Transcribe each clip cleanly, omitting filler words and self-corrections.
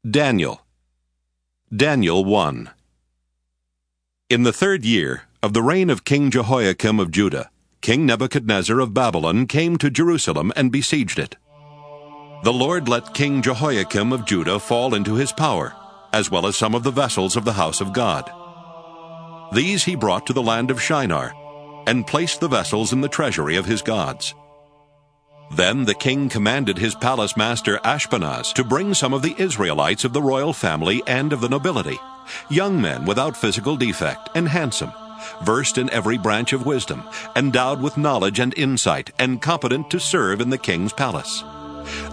Daniel. Daniel 1. In the 3rd year of the reign of King Jehoiakim of Judah, King Nebuchadnezzar of Babylon came to Jerusalem and besieged it. The Lord let King Jehoiakim of Judah fall into his power, as well as some of the vessels of the house of God. These he brought to the land of Shinar, and placed the vessels in the treasury of his gods. Then the king commanded his palace master Ashpenaz to bring some of the Israelites of the royal family and of the nobility, young men without physical defect and handsome, versed in every branch of wisdom, endowed with knowledge and insight, and competent to serve in the king's palace.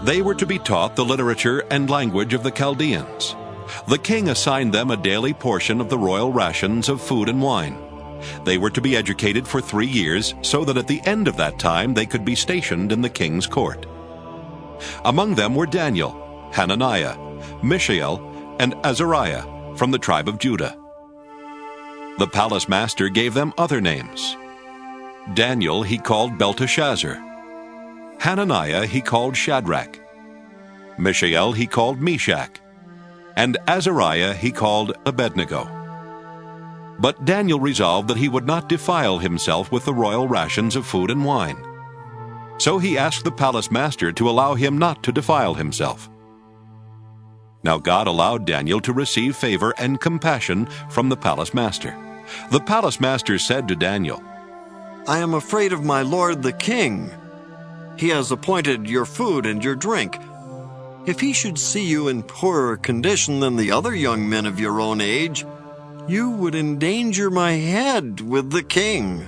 They were to be taught the literature and language of the Chaldeans. The king assigned them a daily portion of the royal rations of food and wine. They were to be educated for 3 years, so that at the end of that time they could be stationed in the king's court. Among them were Daniel, Hananiah, Mishael, and Azariah from the tribe of Judah. The palace master gave them other names. Daniel he called Belteshazzar. Hananiah he called Shadrach. Mishael he called Meshach. And Azariah he called Abednego. But Daniel resolved that he would not defile himself with the royal rations of food and wine. So he asked the palace master to allow him not to defile himself. Now God allowed Daniel to receive favor and compassion from the palace master. The palace master said to Daniel, I am afraid of my lord the king. He has appointed your food and your drink. If he should see you in poorer condition than the other young men of your own age, you would endanger my head with the king.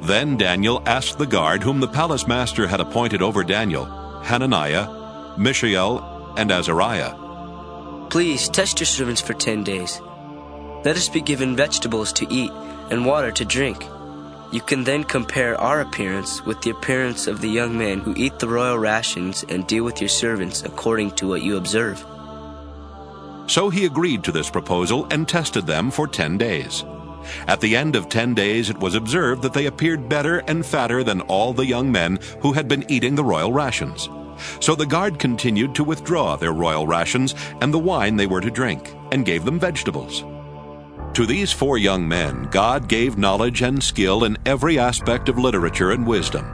Then Daniel asked the guard whom the palace master had appointed over Daniel, Hananiah, Mishael, and Azariah, Please test your servants for 10 days. Let us be given vegetables to eat and water to drink. You can then compare our appearance with the appearance of the young men who eat the royal rations and deal with your servants according to what you observe. So he agreed to this proposal and tested them for 10 days. At the end of 10 days it was observed that they appeared better and fatter than all the young men who had been eating the royal rations. So the guard continued to withdraw their royal rations and the wine they were to drink, and gave them vegetables. To these 4 young men God gave knowledge and skill in every aspect of literature and wisdom.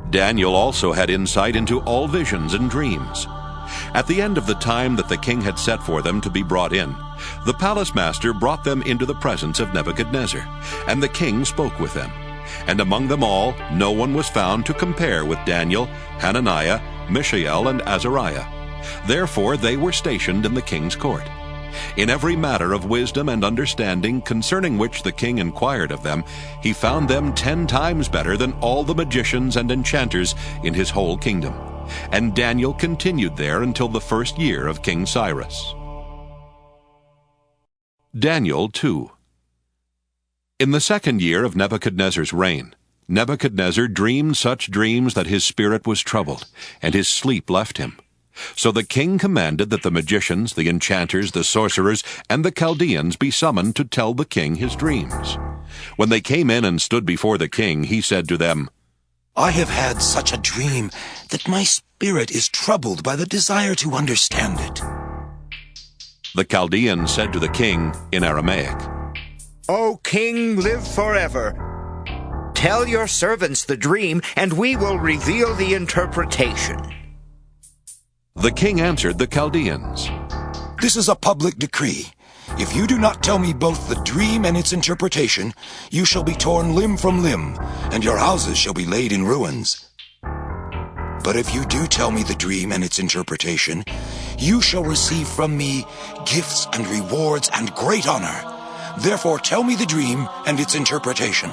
Daniel also had insight into all visions and dreams. At the end of the time that the king had set for them to be brought in, the palace master brought them into the presence of Nebuchadnezzar, and the king spoke with them. And among them all no one was found to compare with Daniel, Hananiah, Mishael, and Azariah. Therefore they were stationed in the king's court. In every matter of wisdom and understanding concerning which the king inquired of them, he found them 10 times better than all the magicians and enchanters in his whole kingdom. And Daniel continued there until the 1st year of King Cyrus. Daniel 2. In the 2nd year of Nebuchadnezzar's reign, Nebuchadnezzar dreamed such dreams that his spirit was troubled, and his sleep left him. So the king commanded that the magicians, the enchanters, the sorcerers, and the Chaldeans be summoned to tell the king his dreams. When they came in and stood before the king, he said to them, I have had such a dream that my spirit is troubled by the desire to understand it. The Chaldeans said to the king in Aramaic, O king, live forever. Tell your servants the dream, and we will reveal the interpretation. The king answered the Chaldeans, This is a public decree. If you do not tell me both the dream and its interpretation, you shall be torn limb from limb, and your houses shall be laid in ruins. But if you do tell me the dream and its interpretation, you shall receive from me gifts and rewards and great honor. Therefore tell me the dream and its interpretation.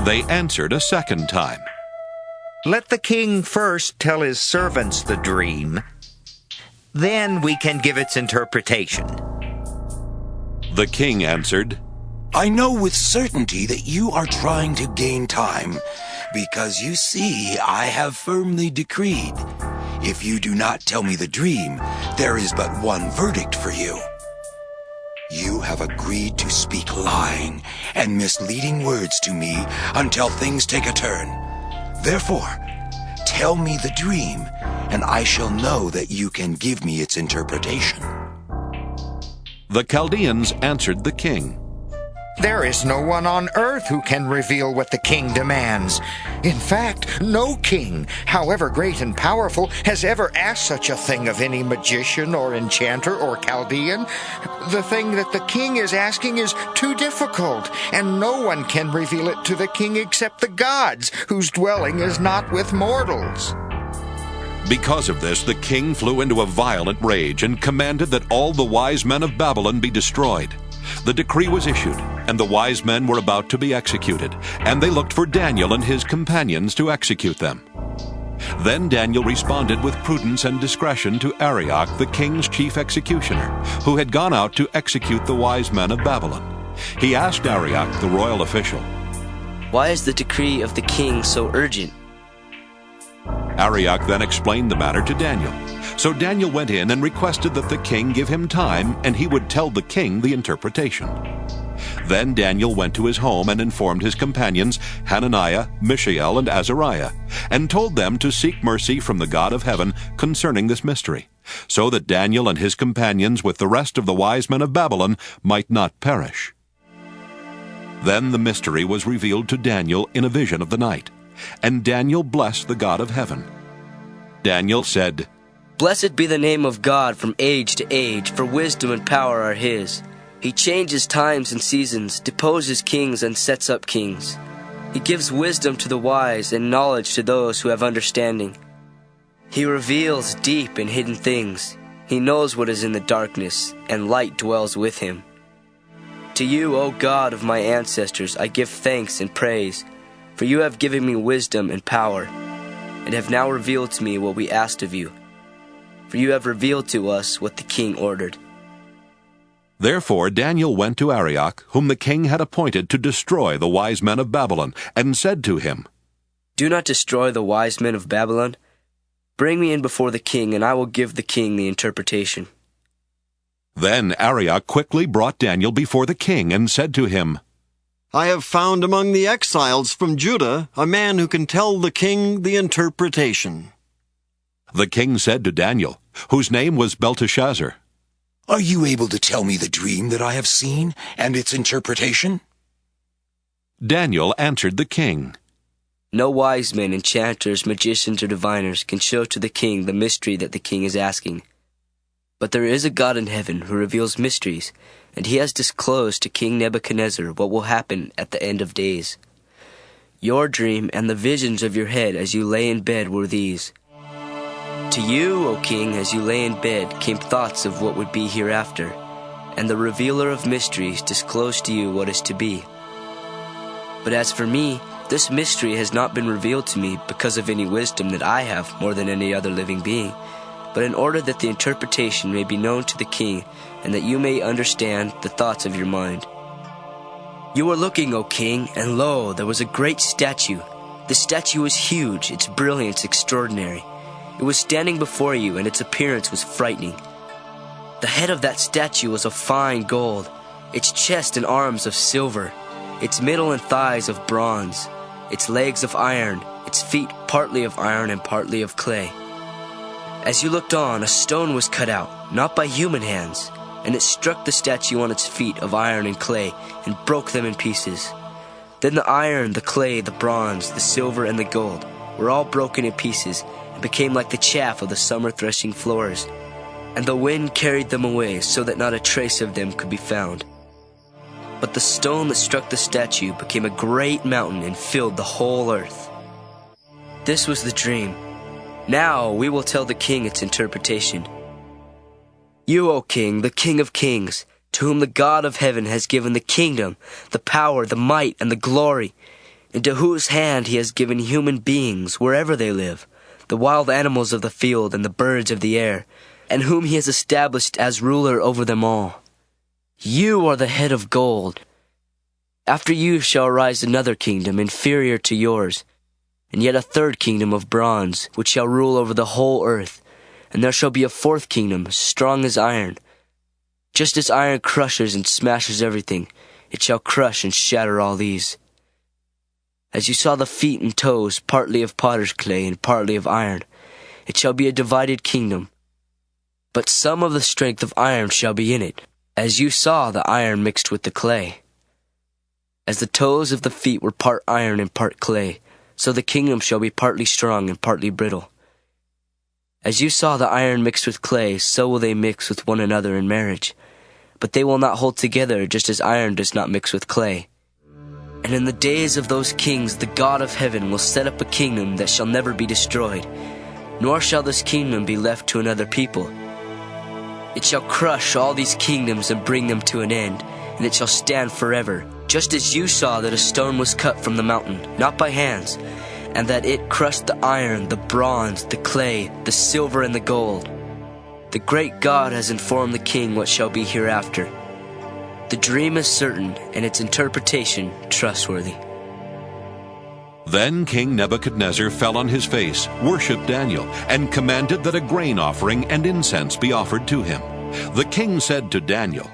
They answered a 2nd time, Let the king first tell his servants the dream. Then we can give its interpretation. The king answered, I know with certainty that you are trying to gain time, because you see I have firmly decreed. If you do not tell me the dream, there is but one verdict for you. You have agreed to speak lying and misleading words to me until things take a turn. Therefore, tell me the dream, and I shall know that you can give me its interpretation." The Chaldeans answered the king, There is no one on earth who can reveal what the king demands. In fact, no king, however great and powerful, has ever asked such a thing of any magician or enchanter or Chaldean. The thing that the king is asking is too difficult, and no one can reveal it to the king except the gods, whose dwelling is not with mortals. Because of this, the king flew into a violent rage and commanded that all the wise men of Babylon be destroyed. The decree was issued, and the wise men were about to be executed, and they looked for Daniel and his companions to execute them. Then Daniel responded with prudence and discretion to Arioch, the king's chief executioner, who had gone out to execute the wise men of Babylon. He asked Arioch, the royal official, "Why is the decree of the king so urgent?" Arioch then explained the matter to Daniel. So Daniel went in and requested that the king give him time, and he would tell the king the interpretation. Then Daniel went to his home and informed his companions, Hananiah, Mishael, and Azariah, and told them to seek mercy from the God of heaven concerning this mystery, so that Daniel and his companions with the rest of the wise men of Babylon might not perish. Then the mystery was revealed to Daniel in a vision of the night, and Daniel blessed the God of heaven. Daniel said, "Blessed be the name of God from age to age, for wisdom and power are his. He changes times and seasons, deposes kings and sets up kings. He gives wisdom to the wise and knowledge to those who have understanding. He reveals deep and hidden things. He knows what is in the darkness, and light dwells with him. To you, O God of my ancestors, I give thanks and praise, for you have given me wisdom and power, and have now revealed to me what we asked of you. For you have revealed to us what the king ordered." Therefore Daniel went to Arioch, whom the king had appointed to destroy the wise men of Babylon, and said to him, "Do not destroy the wise men of Babylon. Bring me in before the king, and I will give the king the interpretation." Then Arioch quickly brought Daniel before the king and said to him, "I have found among the exiles from Judah a man who can tell the king the interpretation." The king said to Daniel, whose name was Belteshazzar, "Are you able to tell me the dream that I have seen and its interpretation?" Daniel answered the king, No wise men, enchanters, magicians, or diviners can show to the king the mystery that the king is asking. But there is a God in heaven who reveals mysteries, and he has disclosed to King Nebuchadnezzar what will happen at the end of days. Your dream and the visions of your head as you lay in bed were these. To you, O king, as you lay in bed, came thoughts of what would be hereafter, and the revealer of mysteries disclosed to you what is to be. But as for me, this mystery has not been revealed to me because of any wisdom that I have more than any other living being, but in order that the interpretation may be known to the king, and that you may understand the thoughts of your mind. You were looking, O king, and lo, there was a great statue. The statue was huge, its brilliance extraordinary. It was standing before you, and its appearance was frightening. The head of that statue was of fine gold, its chest and arms of silver, its middle and thighs of bronze, its legs of iron, its feet partly of iron and partly of clay. As you looked on, a stone was cut out, not by human hands, and it struck the statue on its feet of iron and clay, and broke them in pieces. Then the iron, the clay, the bronze, the silver, and the gold were all broken in pieces, and became like the chaff of the summer threshing floors. And the wind carried them away, so that not a trace of them could be found. But the stone that struck the statue became a great mountain and filled the whole earth. This was the dream. Now we will tell the king its interpretation. You, O king, the King of kings, to whom the God of heaven has given the kingdom, the power, the might, and the glory, into whose hand he has given human beings wherever they live, the wild animals of the field and the birds of the air, and whom he has established as ruler over them all. You are the head of gold. After you shall arise another kingdom inferior to yours, and yet a third kingdom of bronze, which shall rule over the whole earth. And there shall be a fourth kingdom, strong as iron. Just as iron crushes and smashes everything, it shall crush and shatter all these. As you saw the feet and toes, partly of potter's clay and partly of iron, It shall be a divided kingdom. But some of the strength of iron shall be in it, as you saw the iron mixed with the clay. As the toes of the feet were part iron and part clay, so the kingdom shall be partly strong and partly brittle. As you saw the iron mixed with clay, so will they mix with one another in marriage. But they will not hold together, just as iron does not mix with clay. And in the days of those kings, the God of heaven will set up a kingdom that shall never be destroyed, nor shall this kingdom be left to another people. It shall crush all these kingdoms and bring them to an end, and it shall stand forever, just as you saw that a stone was cut from the mountain, not by hands, and that it crushed the iron, the bronze, the clay, the silver, and the gold. The great God has informed the king what shall be hereafter. The dream is certain, and its interpretation trustworthy. Then King Nebuchadnezzar fell on his face, worshipped Daniel, and commanded that a grain offering and incense be offered to him. The king said to Daniel,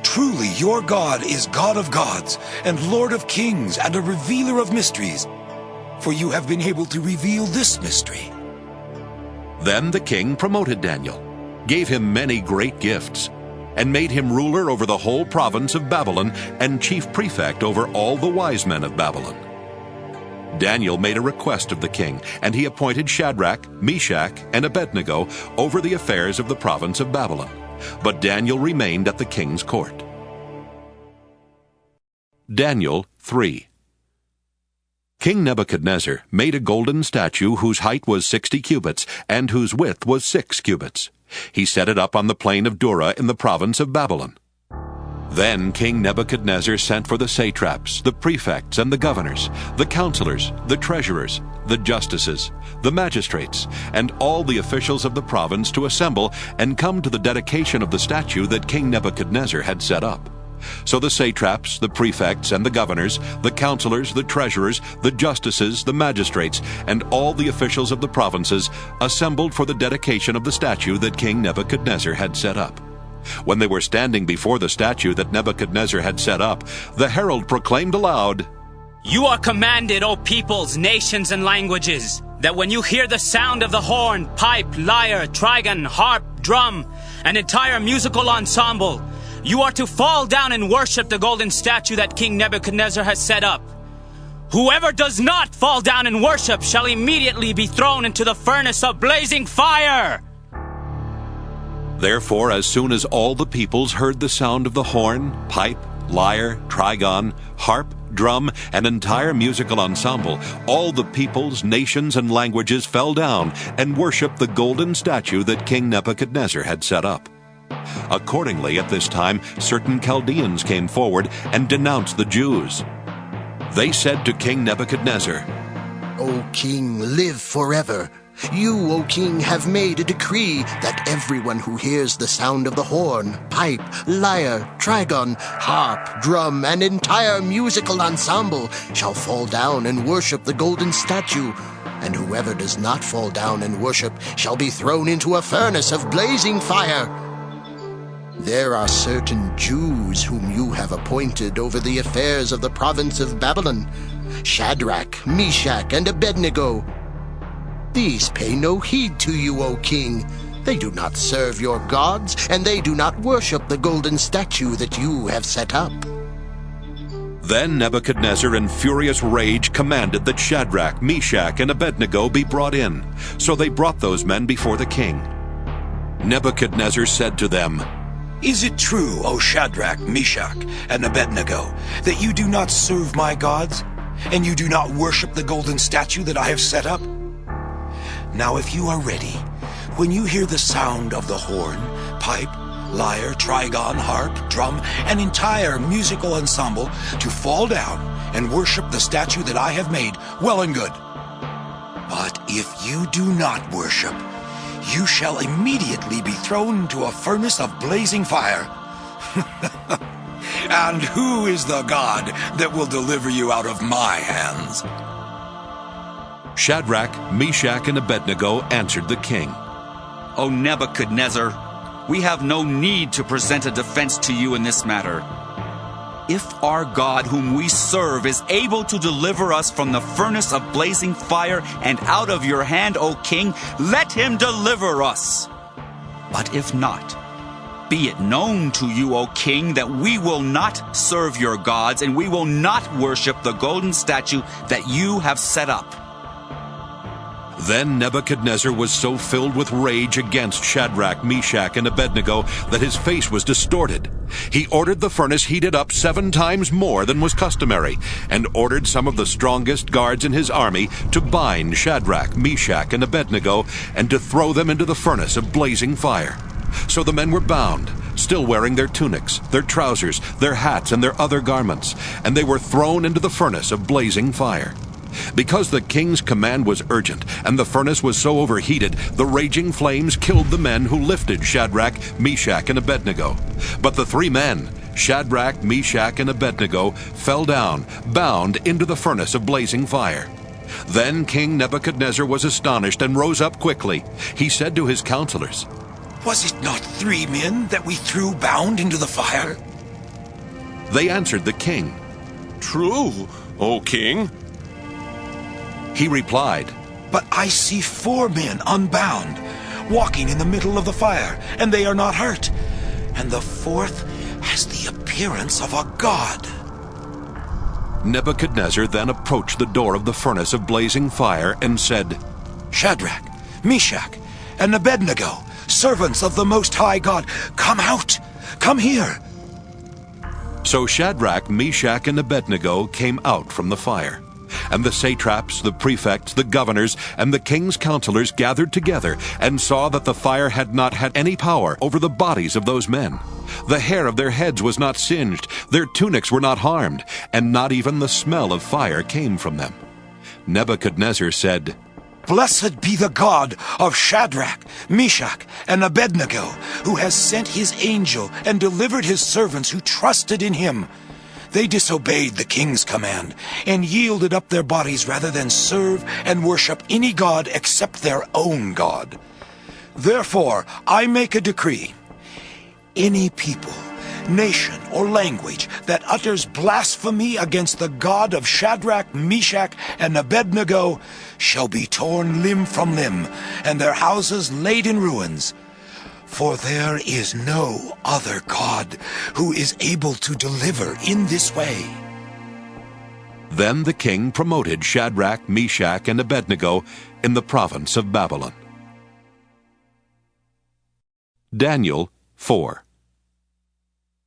Truly your God is God of gods, and Lord of kings, and a revealer of mysteries, for you have been able to reveal this mystery. Then the king promoted Daniel, gave him many great gifts, and made him ruler over the whole province of Babylon and chief prefect over all the wise men of Babylon. Daniel made a request of the king, and he appointed Shadrach, Meshach, and Abednego over the affairs of the province of Babylon. But Daniel remained at the king's court. Daniel 3. King Nebuchadnezzar made a golden statue whose height was 60 cubits, and whose width was 6 cubits. He set it up on the plain of Dura in the province of Babylon. Then King Nebuchadnezzar sent for the satraps, the prefects, and the governors, the counselors, the treasurers, the justices, the magistrates, and all the officials of the province to assemble and come to the dedication of the statue that King Nebuchadnezzar had set up. So the satraps, the prefects, and the governors, the counselors, the treasurers, the justices, the magistrates, and all the officials of the provinces assembled for the dedication of the statue that King Nebuchadnezzar had set up. When they were standing before the statue that Nebuchadnezzar had set up, the herald proclaimed aloud, You are commanded, O peoples, nations, and languages, that when you hear the sound of the horn, pipe, lyre, trigon, harp, drum, an entire musical ensemble, you are to fall down and worship the golden statue that King Nebuchadnezzar has set up. Whoever does not fall down and worship shall immediately be thrown into the furnace of blazing fire. Therefore, as soon as all the peoples heard the sound of the horn, pipe, lyre, trigon, harp, drum, and entire musical ensemble, all the peoples, nations, and languages fell down and worshipped the golden statue that King Nebuchadnezzar had set up. Accordingly, at this time, certain Chaldeans came forward and denounced the Jews. They said to King Nebuchadnezzar, O king, live forever. You, O king, have made a decree that everyone who hears the sound of the horn, pipe, lyre, trigon, harp, drum, and entire musical ensemble shall fall down and worship the golden statue, and whoever does not fall down and worship shall be thrown into a furnace of blazing fire. There are certain Jews whom you have appointed over the affairs of the province of Babylon, Shadrach, Meshach, and Abednego. These pay no heed to you, O king. They do not serve your gods, and they do not worship the golden statue that you have set up. Then Nebuchadnezzar in furious rage commanded that Shadrach, Meshach, and Abednego be brought in. So they brought those men before the king. Nebuchadnezzar said to them, Is it true, O Shadrach, Meshach, and Abednego, that you do not serve my gods, and you do not worship the golden statue that I have set up? Now if you are ready, when you hear the sound of the horn, pipe, lyre, trigon, harp, drum, and entire musical ensemble, to fall down and worship the statue that I have made, well and good. But if you do not worship, you shall immediately be thrown into a furnace of blazing fire. And who is the God that will deliver you out of my hands? Shadrach, Meshach, and Abednego answered the king, O Nebuchadnezzar, we have no need to present a defense to you in this matter. If our God, whom we serve, is able to deliver us from the furnace of blazing fire and out of your hand, O king, let him deliver us. But if not, be it known to you, O king, that we will not serve your gods, and we will not worship the golden statue that you have set up." Then Nebuchadnezzar was so filled with rage against Shadrach, Meshach, and Abednego that his face was distorted. He ordered the furnace heated up 7 times more than was customary, and ordered some of the strongest guards in his army to bind Shadrach, Meshach, and Abednego, and to throw them into the furnace of blazing fire. So the men were bound, still wearing their tunics, their trousers, their hats, and their other garments, and they were thrown into the furnace of blazing fire. Because the king's command was urgent, and the furnace was so overheated, the raging flames killed the men who lifted Shadrach, Meshach, and Abednego. But the 3 men, Shadrach, Meshach, and Abednego, fell down, bound into the furnace of blazing fire. Then King Nebuchadnezzar was astonished and rose up quickly. He said to his counselors, Was it not 3 men that we threw bound into the fire? They answered the king. "True, O king." He replied, But I see 4 men unbound, walking in the middle of the fire, and they are not hurt. And the 4th has the appearance of a god. Nebuchadnezzar then approached the door of the furnace of blazing fire and said, Shadrach, Meshach, and Abednego, servants of the Most High God, come out, come here. So Shadrach, Meshach, and Abednego came out from the fire. And the satraps, the prefects, the governors, and the king's counselors gathered together and saw that the fire had not had any power over the bodies of those men. The hair of their heads was not singed, their tunics were not harmed, and not even the smell of fire came from them. Nebuchadnezzar said, Blessed be the God of Shadrach, Meshach, and Abednego, who has sent his angel and delivered his servants who trusted in him. They disobeyed the king's command and yielded up their bodies rather than serve and worship any god except their own God. Therefore, I make a decree. Any people, nation, or language that utters blasphemy against the God of Shadrach, Meshach, and Abednego shall be torn limb from limb, and their houses laid in ruins. For there is no other God who is able to deliver in this way. Then the king promoted Shadrach, Meshach, and Abednego in the province of Babylon. Daniel 4.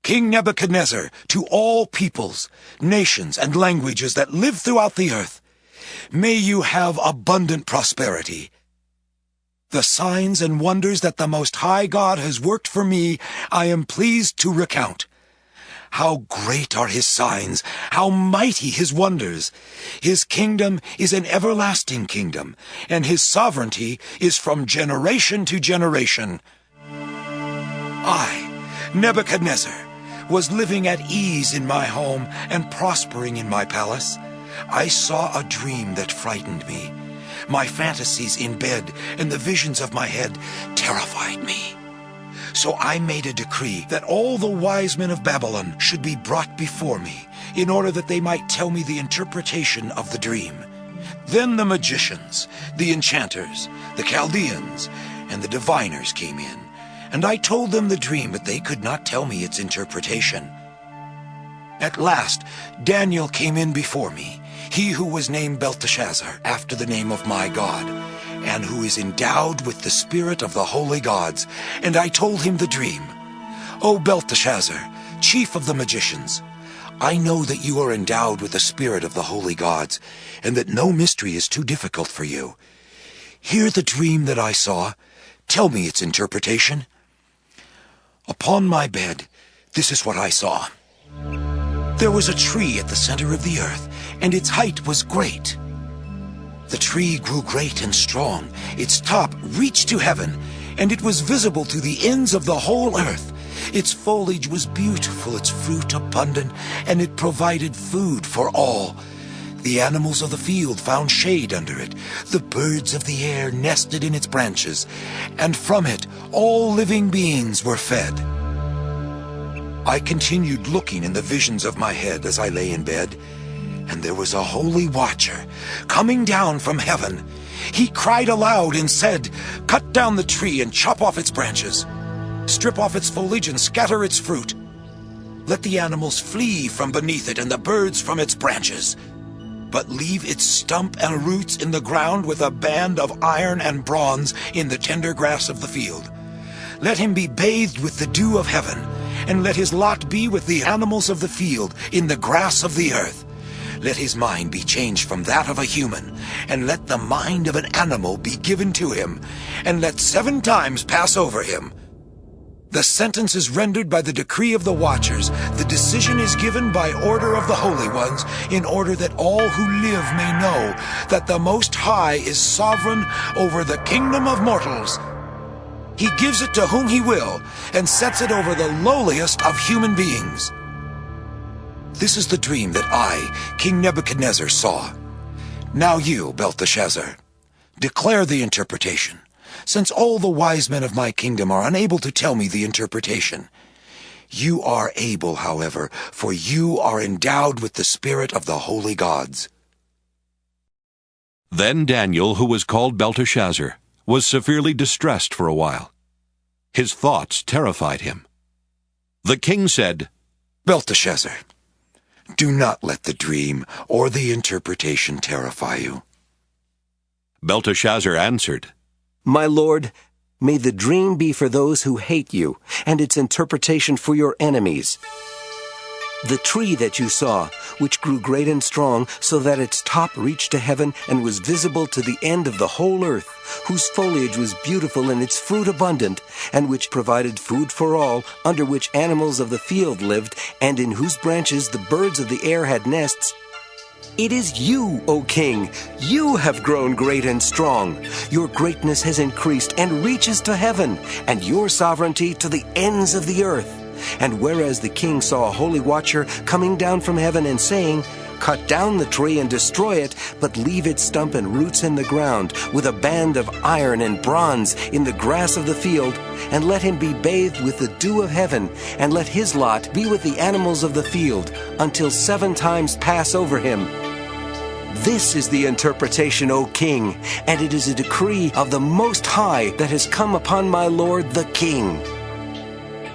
King Nebuchadnezzar, to all peoples, nations, and languages that live throughout the earth, may you have abundant prosperity. The signs and wonders that the Most High God has worked for me, I am pleased to recount. How great are his signs, how mighty his wonders. His kingdom is an everlasting kingdom, and his sovereignty is from generation to generation. I, Nebuchadnezzar, was living at ease in my home and prospering in my palace. I saw a dream that frightened me. My fantasies in bed and the visions of my head terrified me. So I made a decree that all the wise men of Babylon should be brought before me, in order that they might tell me the interpretation of the dream. Then the magicians, the enchanters, the Chaldeans, and the diviners came in, and I told them the dream, but they could not tell me its interpretation. At last, Daniel came in before me, he who was named Belteshazzar, after the name of my God, and who is endowed with the spirit of the holy gods. And I told him the dream. O Belteshazzar, chief of the magicians, I know that you are endowed with the spirit of the holy gods, and that no mystery is too difficult for you. Hear the dream that I saw. Tell me its interpretation. Upon my bed, this is what I saw. There was a tree at the center of the earth, and its height was great. The tree grew great and strong. Its top reached to heaven, and it was visible to the ends of the whole earth. Its foliage was beautiful, its fruit abundant, and it provided food for all. The animals of the field found shade under it. The birds of the air nested in its branches, and from it all living beings were fed. I continued looking in the visions of my head as I lay in bed, and there was a holy watcher coming down from heaven. He cried aloud and said, "Cut down the tree and chop off its branches. Strip off its foliage and scatter its fruit. Let the animals flee from beneath it and the birds from its branches. But leave its stump and roots in the ground with a band of iron and bronze in the tender grass of the field. Let him be bathed with the dew of heaven, and let his lot be with the animals of the field in the grass of the earth. Let his mind be changed from that of a human, and let the mind of an animal be given to him, and let 7 times pass over him. The sentence is rendered by the decree of the watchers. The decision is given by order of the holy ones, in order that all who live may know that the Most High is sovereign over the kingdom of mortals. He gives it to whom he will, and sets it over the lowliest of human beings." This is the dream that I, King Nebuchadnezzar, saw. Now you, Belteshazzar, declare the interpretation, since all the wise men of my kingdom are unable to tell me the interpretation. You are able, however, for you are endowed with the spirit of the holy gods. Then Daniel, who was called Belteshazzar, was severely distressed for a while. His thoughts terrified him. The king said, "Belteshazzar, do not let the dream or the interpretation terrify you." Belteshazzar answered, "My lord, may the dream be for those who hate you, and its interpretation for your enemies. The tree that you saw, which grew great and strong, so that its top reached to heaven and was visible to the end of the whole earth, whose foliage was beautiful and its fruit abundant, and which provided food for all, under which animals of the field lived, and in whose branches the birds of the air had nests. It is you, O king. You have grown great and strong. Your greatness has increased and reaches to heaven, and your sovereignty to the ends of the earth. And whereas the king saw a holy watcher coming down from heaven and saying, 'Cut down the tree and destroy it, but leave its stump and roots in the ground, with a band of iron and bronze in the grass of the field, and let him be bathed with the dew of heaven, and let his lot be with the animals of the field, until 7 times pass over him.' This is the interpretation, O king, and it is a decree of the Most High that has come upon my lord the king.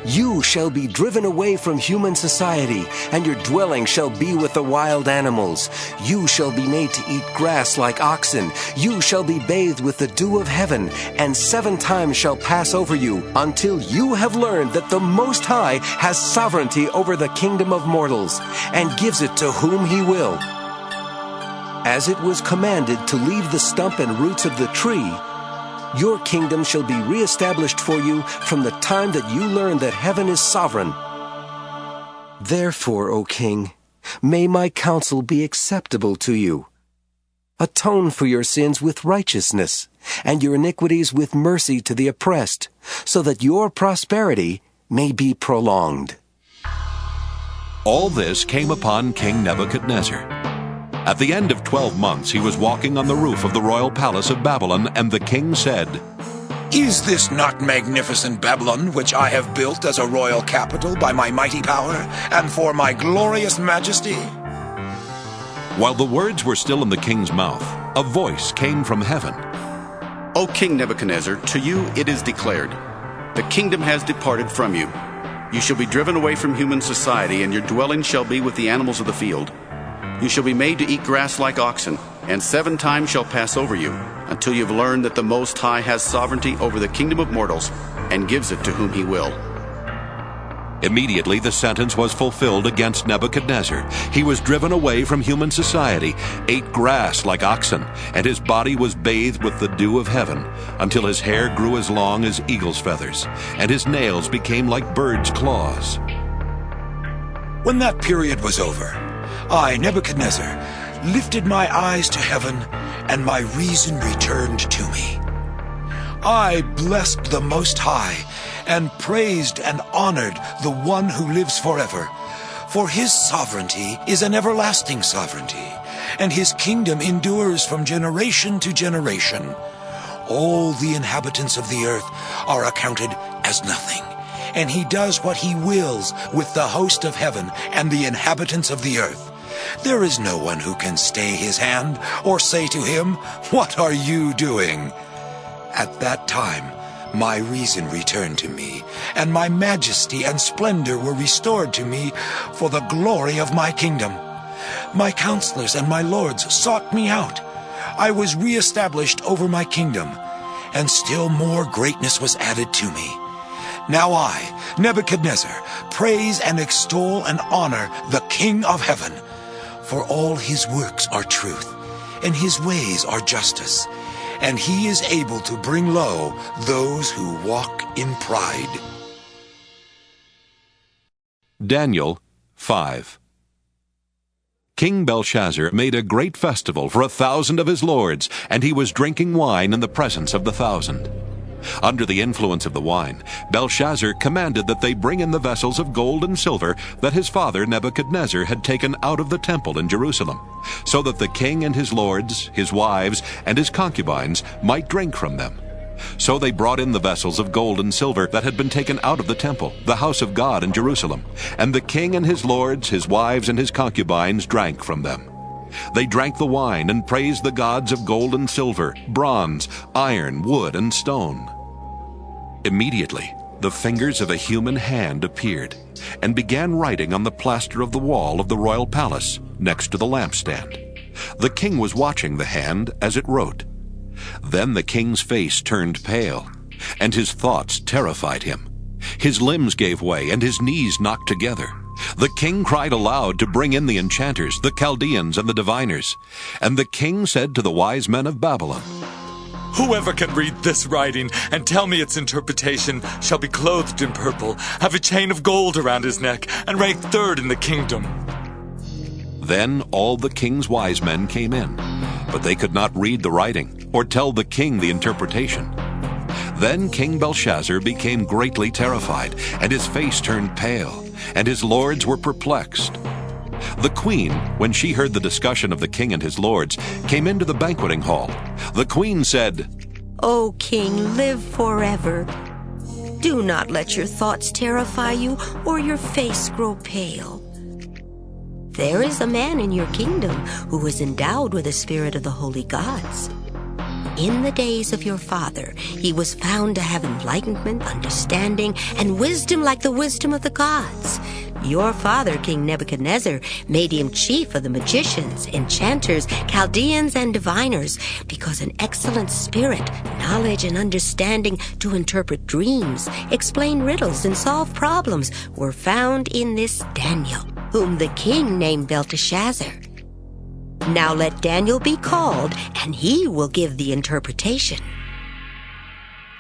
You shall be driven away from human society, and your dwelling shall be with the wild animals. You shall be made to eat grass like oxen. You shall be bathed with the dew of heaven, and 7 times shall pass over you, until you have learned that the Most High has sovereignty over the kingdom of mortals, and gives it to whom he will. As it was commanded to leave the stump and roots of the tree, your kingdom shall be reestablished for you from the time that you learn that heaven is sovereign. Therefore, O king, may my counsel be acceptable to you. Atone for your sins with righteousness, and your iniquities with mercy to the oppressed, so that your prosperity may be prolonged." All this came upon King Nebuchadnezzar. At the end of 12 months he was walking on the roof of the royal palace of Babylon, and the king said, "Is this not magnificent Babylon, which I have built as a royal capital by my mighty power, and for my glorious majesty?" While the words were still in the king's mouth, a voice came from heaven. "O King Nebuchadnezzar, to you it is declared, the kingdom has departed from you. You shall be driven away from human society, and your dwelling shall be with the animals of the field. You shall be made to eat grass like oxen, and 7 times shall pass over you, until you have learned that the Most High has sovereignty over the kingdom of mortals, and gives it to whom he will." Immediately the sentence was fulfilled against Nebuchadnezzar. He was driven away from human society, ate grass like oxen, and his body was bathed with the dew of heaven, until his hair grew as long as eagle's feathers, and his nails became like birds' claws. When that period was over, I, Nebuchadnezzar, lifted my eyes to heaven, and my reason returned to me. I blessed the Most High, and praised and honored the one who lives forever. For his sovereignty is an everlasting sovereignty, and his kingdom endures from generation to generation. All the inhabitants of the earth are accounted as nothing, and he does what he wills with the host of heaven and the inhabitants of the earth. There is no one who can stay his hand or say to him, "What are you doing?" At that time, my reason returned to me, and my majesty and splendor were restored to me for the glory of my kingdom. My counselors and my lords sought me out. I was reestablished over my kingdom, and still more greatness was added to me. Now I, Nebuchadnezzar, praise and extol and honor the King of heaven, for all his works are truth, and his ways are justice, and he is able to bring low those who walk in pride. Daniel 5. King Belshazzar made a great festival for 1,000 of his lords, and he was drinking wine in the presence of the 1,000. Under the influence of the wine, Belshazzar commanded that they bring in the vessels of gold and silver that his father Nebuchadnezzar had taken out of the temple in Jerusalem, so that the king and his lords, his wives, and his concubines might drink from them. So they brought in the vessels of gold and silver that had been taken out of the temple, the house of God in Jerusalem, and the king and his lords, his wives, and his concubines drank from them. They drank the wine and praised the gods of gold and silver, bronze, iron, wood, and stone. Immediately, the fingers of a human hand appeared and began writing on the plaster of the wall of the royal palace next to the lampstand. The king was watching the hand as it wrote. Then the king's face turned pale, and his thoughts terrified him. His limbs gave way, and his knees knocked together. The king cried aloud to bring in the enchanters, the Chaldeans, and the diviners. And the king said to the wise men of Babylon, "Whoever can read this writing and tell me its interpretation shall be clothed in purple, have a chain of gold around his neck, and rank third in the kingdom." Then all the king's wise men came in, but they could not read the writing or tell the king the interpretation. Then King Belshazzar became greatly terrified, and his face turned pale, and his lords were perplexed. The queen, when she heard the discussion of the king and his lords, came into the banqueting hall. The queen said, "O king, live forever. Do not let your thoughts terrify you or your face grow pale. There is a man in your kingdom who is endowed with the spirit of the holy gods. In the days of your father, he was found to have enlightenment, understanding, and wisdom like the wisdom of the gods. Your father, King Nebuchadnezzar, made him chief of the magicians, enchanters, Chaldeans, and diviners, because an excellent spirit, knowledge, and understanding to interpret dreams, explain riddles, and solve problems were found in this Daniel, whom the king named Belteshazzar. Now let Daniel be called, and he will give the interpretation."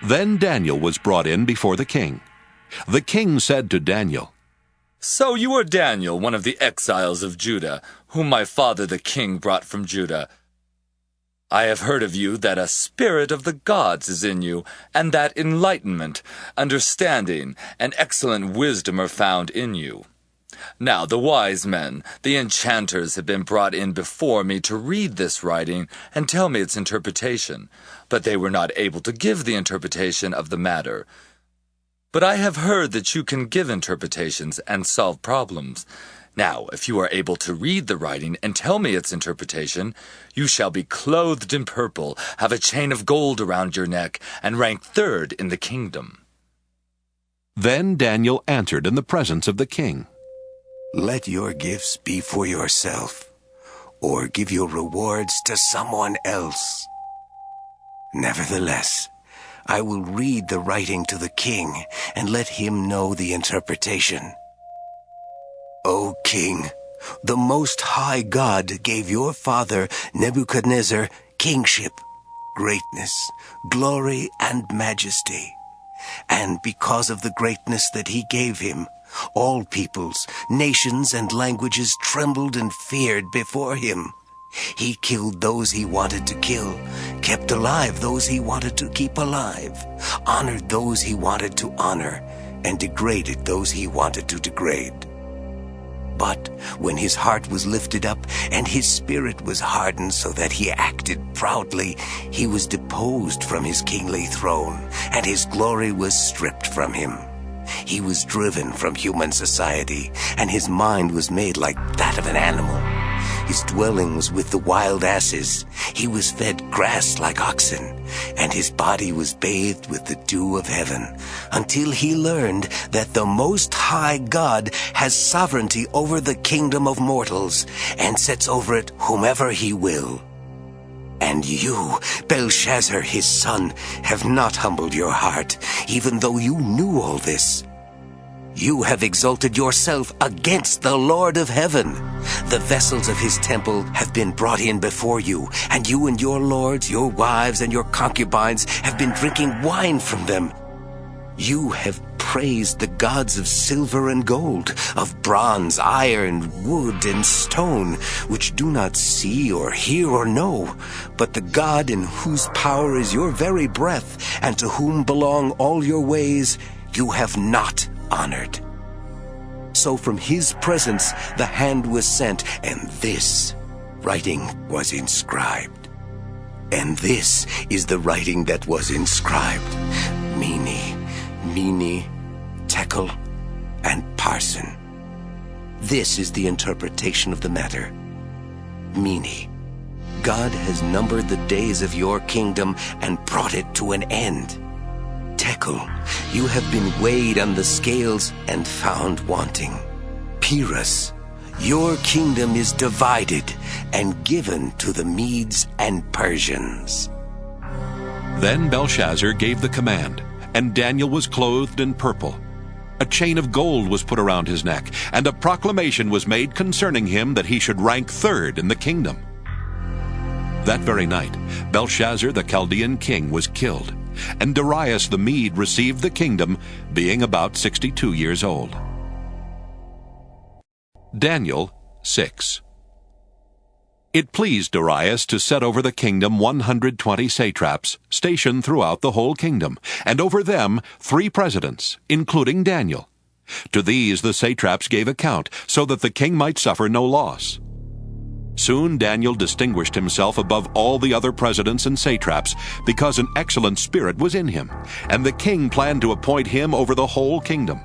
Then Daniel was brought in before the king. The king said to Daniel, "So you are Daniel, one of the exiles of Judah, whom my father the king brought from Judah. I have heard of you that a spirit of the gods is in you, and that enlightenment, understanding, and excellent wisdom are found in you. Now the wise men, the enchanters, have been brought in before me to read this writing and tell me its interpretation, but they were not able to give the interpretation of the matter. But I have heard that you can give interpretations and solve problems. Now, if you are able to read the writing and tell me its interpretation, you shall be clothed in purple, have a chain of gold around your neck, and rank third in the kingdom." Then Daniel answered in the presence of the king, Let your gifts be for yourself, or give your rewards to someone else. Nevertheless, I will read the writing to the king, and let him know the interpretation. O king, the Most High God gave your father Nebuchadnezzar kingship, greatness, glory, and majesty. And because of the greatness that he gave him, all peoples, nations, and languages trembled and feared before him. He killed those he wanted to kill, kept alive those he wanted to keep alive, honored those he wanted to honor, and degraded those he wanted to degrade. But when his heart was lifted up and his spirit was hardened so that he acted proudly, he was deposed from his kingly throne, and his glory was stripped from him. He was driven from human society, and his mind was made like that of an animal. His dwelling was with the wild asses. He was fed grass like oxen, and his body was bathed with the dew of heaven, until he learned that the Most High God has sovereignty over the kingdom of mortals, and sets over it whomever he will. And you, Belshazzar, his son, have not humbled your heart, even though you knew all this. You have exalted yourself against the Lord of heaven. The vessels of his temple have been brought in before you, and you and your lords, your wives, and your concubines have been drinking wine from them. You have praised the gods of silver and gold, of bronze, iron, wood, and stone, which do not see or hear or know, but the God in whose power is your very breath, and to whom belong all your ways, you have not honored. So from his presence the hand was sent, and this writing was inscribed. And this is the writing that was inscribed: Mene, Tekel, and Parsin. This is the interpretation of the matter. Mene, God has numbered the days of your kingdom and brought it to an end. Tekel, you have been weighed on the scales and found wanting. Pyrrhus, your kingdom is divided and given to the Medes and Persians. Then Belshazzar gave the command, and Daniel was clothed in purple. A chain of gold was put around his neck, and a proclamation was made concerning him that he should rank third in the kingdom. That very night, Belshazzar the Chaldean king was killed, and Darius the Mede received the kingdom, being about 62 years old. Daniel 6. It pleased Darius to set over the kingdom 120 satraps, stationed throughout the whole kingdom, and over them 3 presidents, including Daniel. To these the satraps gave account, so that the king might suffer no loss. Soon Daniel distinguished himself above all the other presidents and satraps, because an excellent spirit was in him, and the king planned to appoint him over the whole kingdom.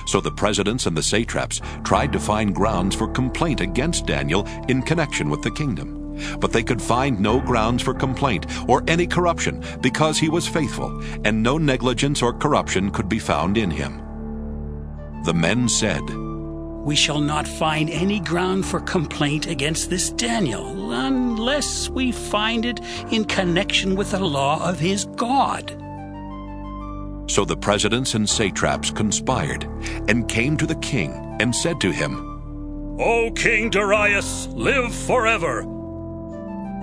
So the presidents and the satraps tried to find grounds for complaint against Daniel in connection with the kingdom. But they could find no grounds for complaint or any corruption, because he was faithful, and no negligence or corruption could be found in him. The men said, "We shall not find any ground for complaint against this Daniel, unless we find it in connection with the law of his God." So the presidents and satraps conspired, and came to the king, and said to him, "O King Darius, live forever!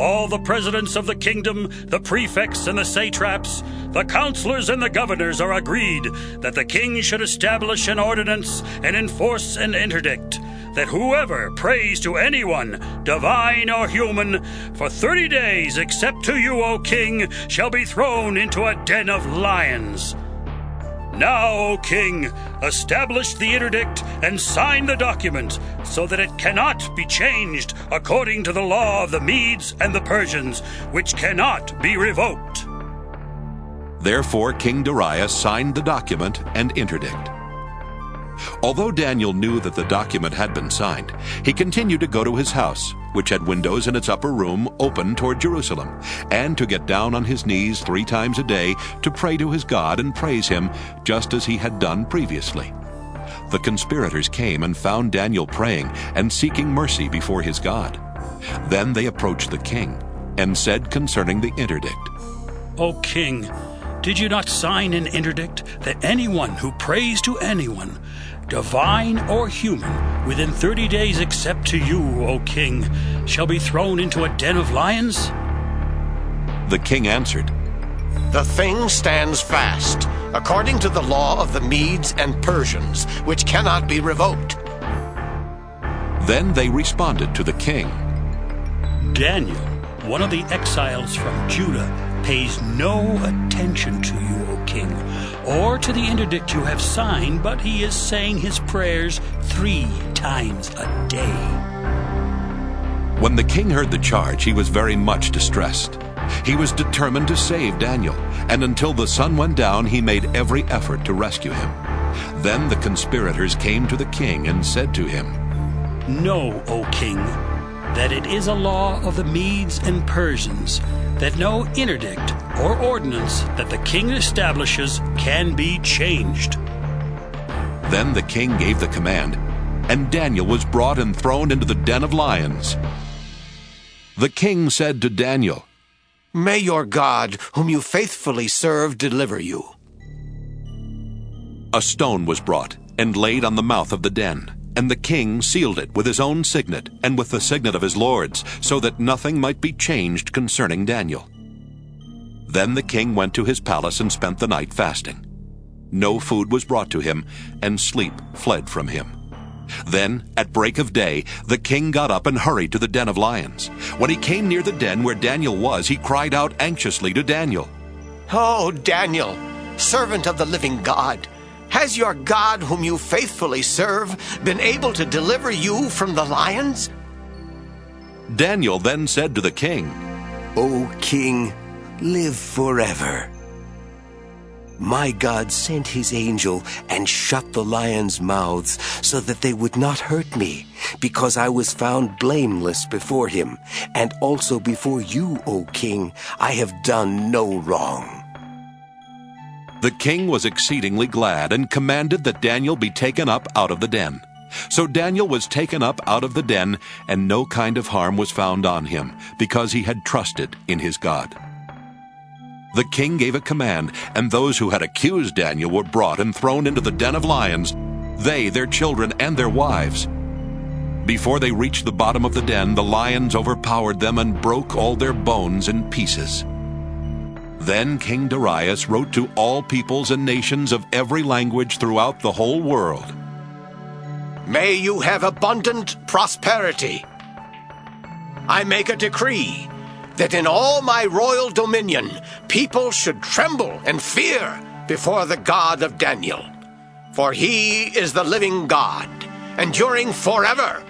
All the presidents of the kingdom, the prefects and the satraps, the counselors and the governors are agreed that the king should establish an ordinance and enforce an interdict, that whoever prays to anyone, divine or human, for 30 days, except to you, O king, shall be thrown into a den of lions. Now, O king, establish the interdict and sign the document, so that it cannot be changed according to the law of the Medes and the Persians, which cannot be revoked." Therefore King Darius signed the document and interdict. Although Daniel knew that the document had been signed, he continued to go to his house, which had windows in its upper room open toward Jerusalem, and to get down on his knees 3 times a day to pray to his God and praise him, just as he had done previously. The conspirators came and found Daniel praying and seeking mercy before his God. Then they approached the king and said concerning the interdict, "O king, did you not sign an interdict that anyone who prays to anyone, divine or human, within 30 days except to you, O king, shall be thrown into a den of lions?" The king answered, "The thing stands fast, according to the law of the Medes and Persians, which cannot be revoked." Then they responded to the king, "Daniel, one of the exiles from Judah, pays no attention to you, O king, or to the interdict you have signed, but he is saying his prayers 3 times a day." When the king heard the charge, he was very much distressed. He was determined to save Daniel, and until the sun went down, he made every effort to rescue him. Then the conspirators came to the king and said to him, Know, O king, that it is a law of the Medes and Persians that no interdict or ordinance that the king establishes can be changed. Then the king gave the command, and Daniel was brought and thrown into the den of lions. The king said to Daniel, May your God, whom you faithfully serve, deliver you. A stone was brought and laid on the mouth of the den, and the king sealed it with his own signet and with the signet of his lords, so that nothing might be changed concerning Daniel. Then the king went to his palace and spent the night fasting. No food was brought to him, and sleep fled from him. Then, at break of day, the king got up and hurried to the den of lions. When he came near the den where Daniel was, he cried out anxiously to Daniel, Oh, Daniel, servant of the living God, has your God, whom you faithfully serve, been able to deliver you from the lions? Daniel then said to the king, O king, live forever. My God sent his angel and shut the lions' mouths so that they would not hurt me, because I was found blameless before him, and also before you, O king, I have done no wrong. The king was exceedingly glad and commanded that Daniel be taken up out of the den. So Daniel was taken up out of the den, and no kind of harm was found on him, because he had trusted in his God. The king gave a command, and those who had accused Daniel were brought and thrown into the den of lions, they, their children, and their wives. Before they reached the bottom of the den, the lions overpowered them and broke all their bones in pieces. Then King Darius wrote to all peoples and nations of every language throughout the whole world, May you have abundant prosperity. I make a decree that in all my royal dominion people should tremble and fear before the God of Daniel. For he is the living God, enduring forever.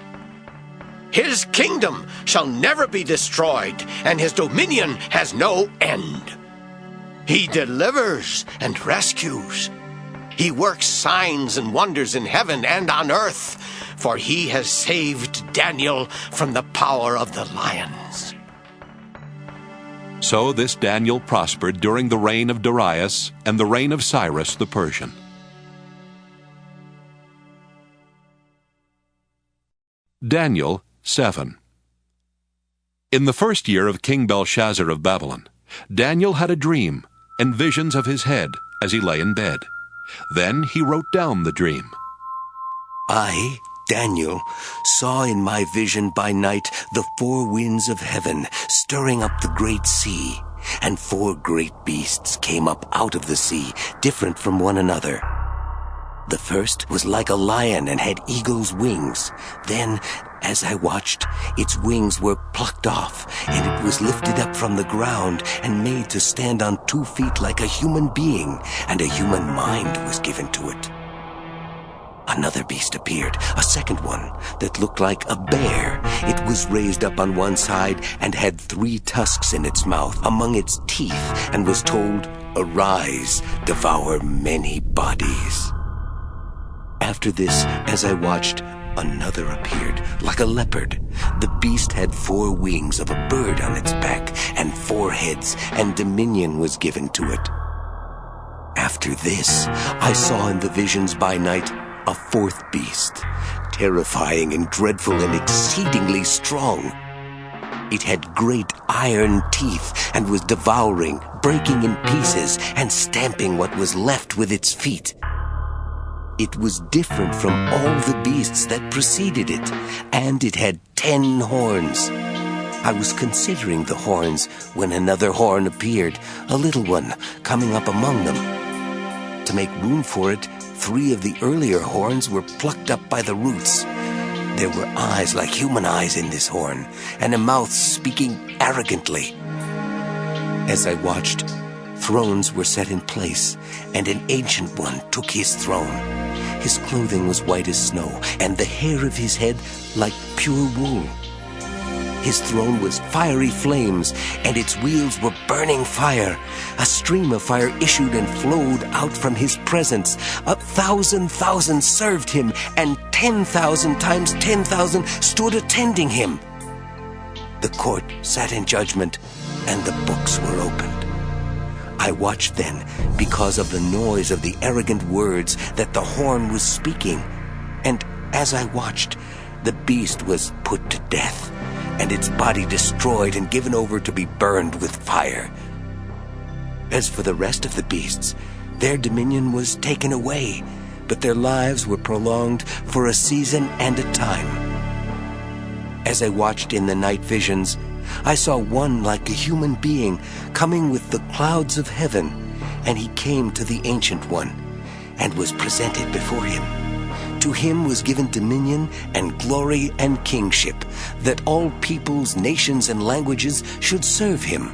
His kingdom shall never be destroyed, and his dominion has no end. He delivers and rescues. He works signs and wonders in heaven and on earth, for he has saved Daniel from the power of the lions. So this Daniel prospered during the reign of Darius and the reign of Cyrus the Persian. Daniel 7. In the first year of King Belshazzar of Babylon, Daniel had a dream and visions of his head as he lay in bed. Then he wrote down the dream. I, Daniel, saw in my vision by night the four winds of heaven stirring up the great sea, and four great beasts came up out of the sea, different from one another. The first was like a lion and had eagle's wings. Then, as I watched, its wings were plucked off, and it was lifted up from the ground and made to stand on 2 feet like a human being, and a human mind was given to it. Another beast appeared, a second one, that looked like a bear. It was raised up on one side and had 3 tusks in its mouth among its teeth, and was told, Arise, devour many bodies. After this, as I watched, another appeared, like a leopard. The beast had 4 wings of a bird on its back, and 4 heads, and dominion was given to it. After this, I saw in the visions by night a 4th beast, terrifying and dreadful and exceedingly strong. It had great iron teeth, and was devouring, breaking in pieces, and stamping what was left with its feet. It was different from all the beasts that preceded it, and it had 10 horns. I was considering the horns when another horn appeared, a little one, coming up among them. To make room for it, 3 of the earlier horns were plucked up by the roots. There were eyes like human eyes in this horn, and a mouth speaking arrogantly. As I watched, thrones were set in place, and an ancient one took his throne. His clothing was white as snow, and the hair of his head like pure wool. His throne was fiery flames, and its wheels were burning fire. A stream of fire issued and flowed out from his presence. 1,000,000 served him, and 10,000 times 10,000 stood attending him. The court sat in judgment, and the books were opened. I watched then because of the noise of the arrogant words that the horn was speaking. And as I watched, the beast was put to death, and its body destroyed and given over to be burned with fire. As for the rest of the beasts, their dominion was taken away, but their lives were prolonged for a season and a time. As I watched in the night visions, I saw one like a human being coming with the clouds of heaven, and he came to the Ancient One and was presented before him. To him was given dominion and glory and kingship, that all peoples, nations, and languages should serve him.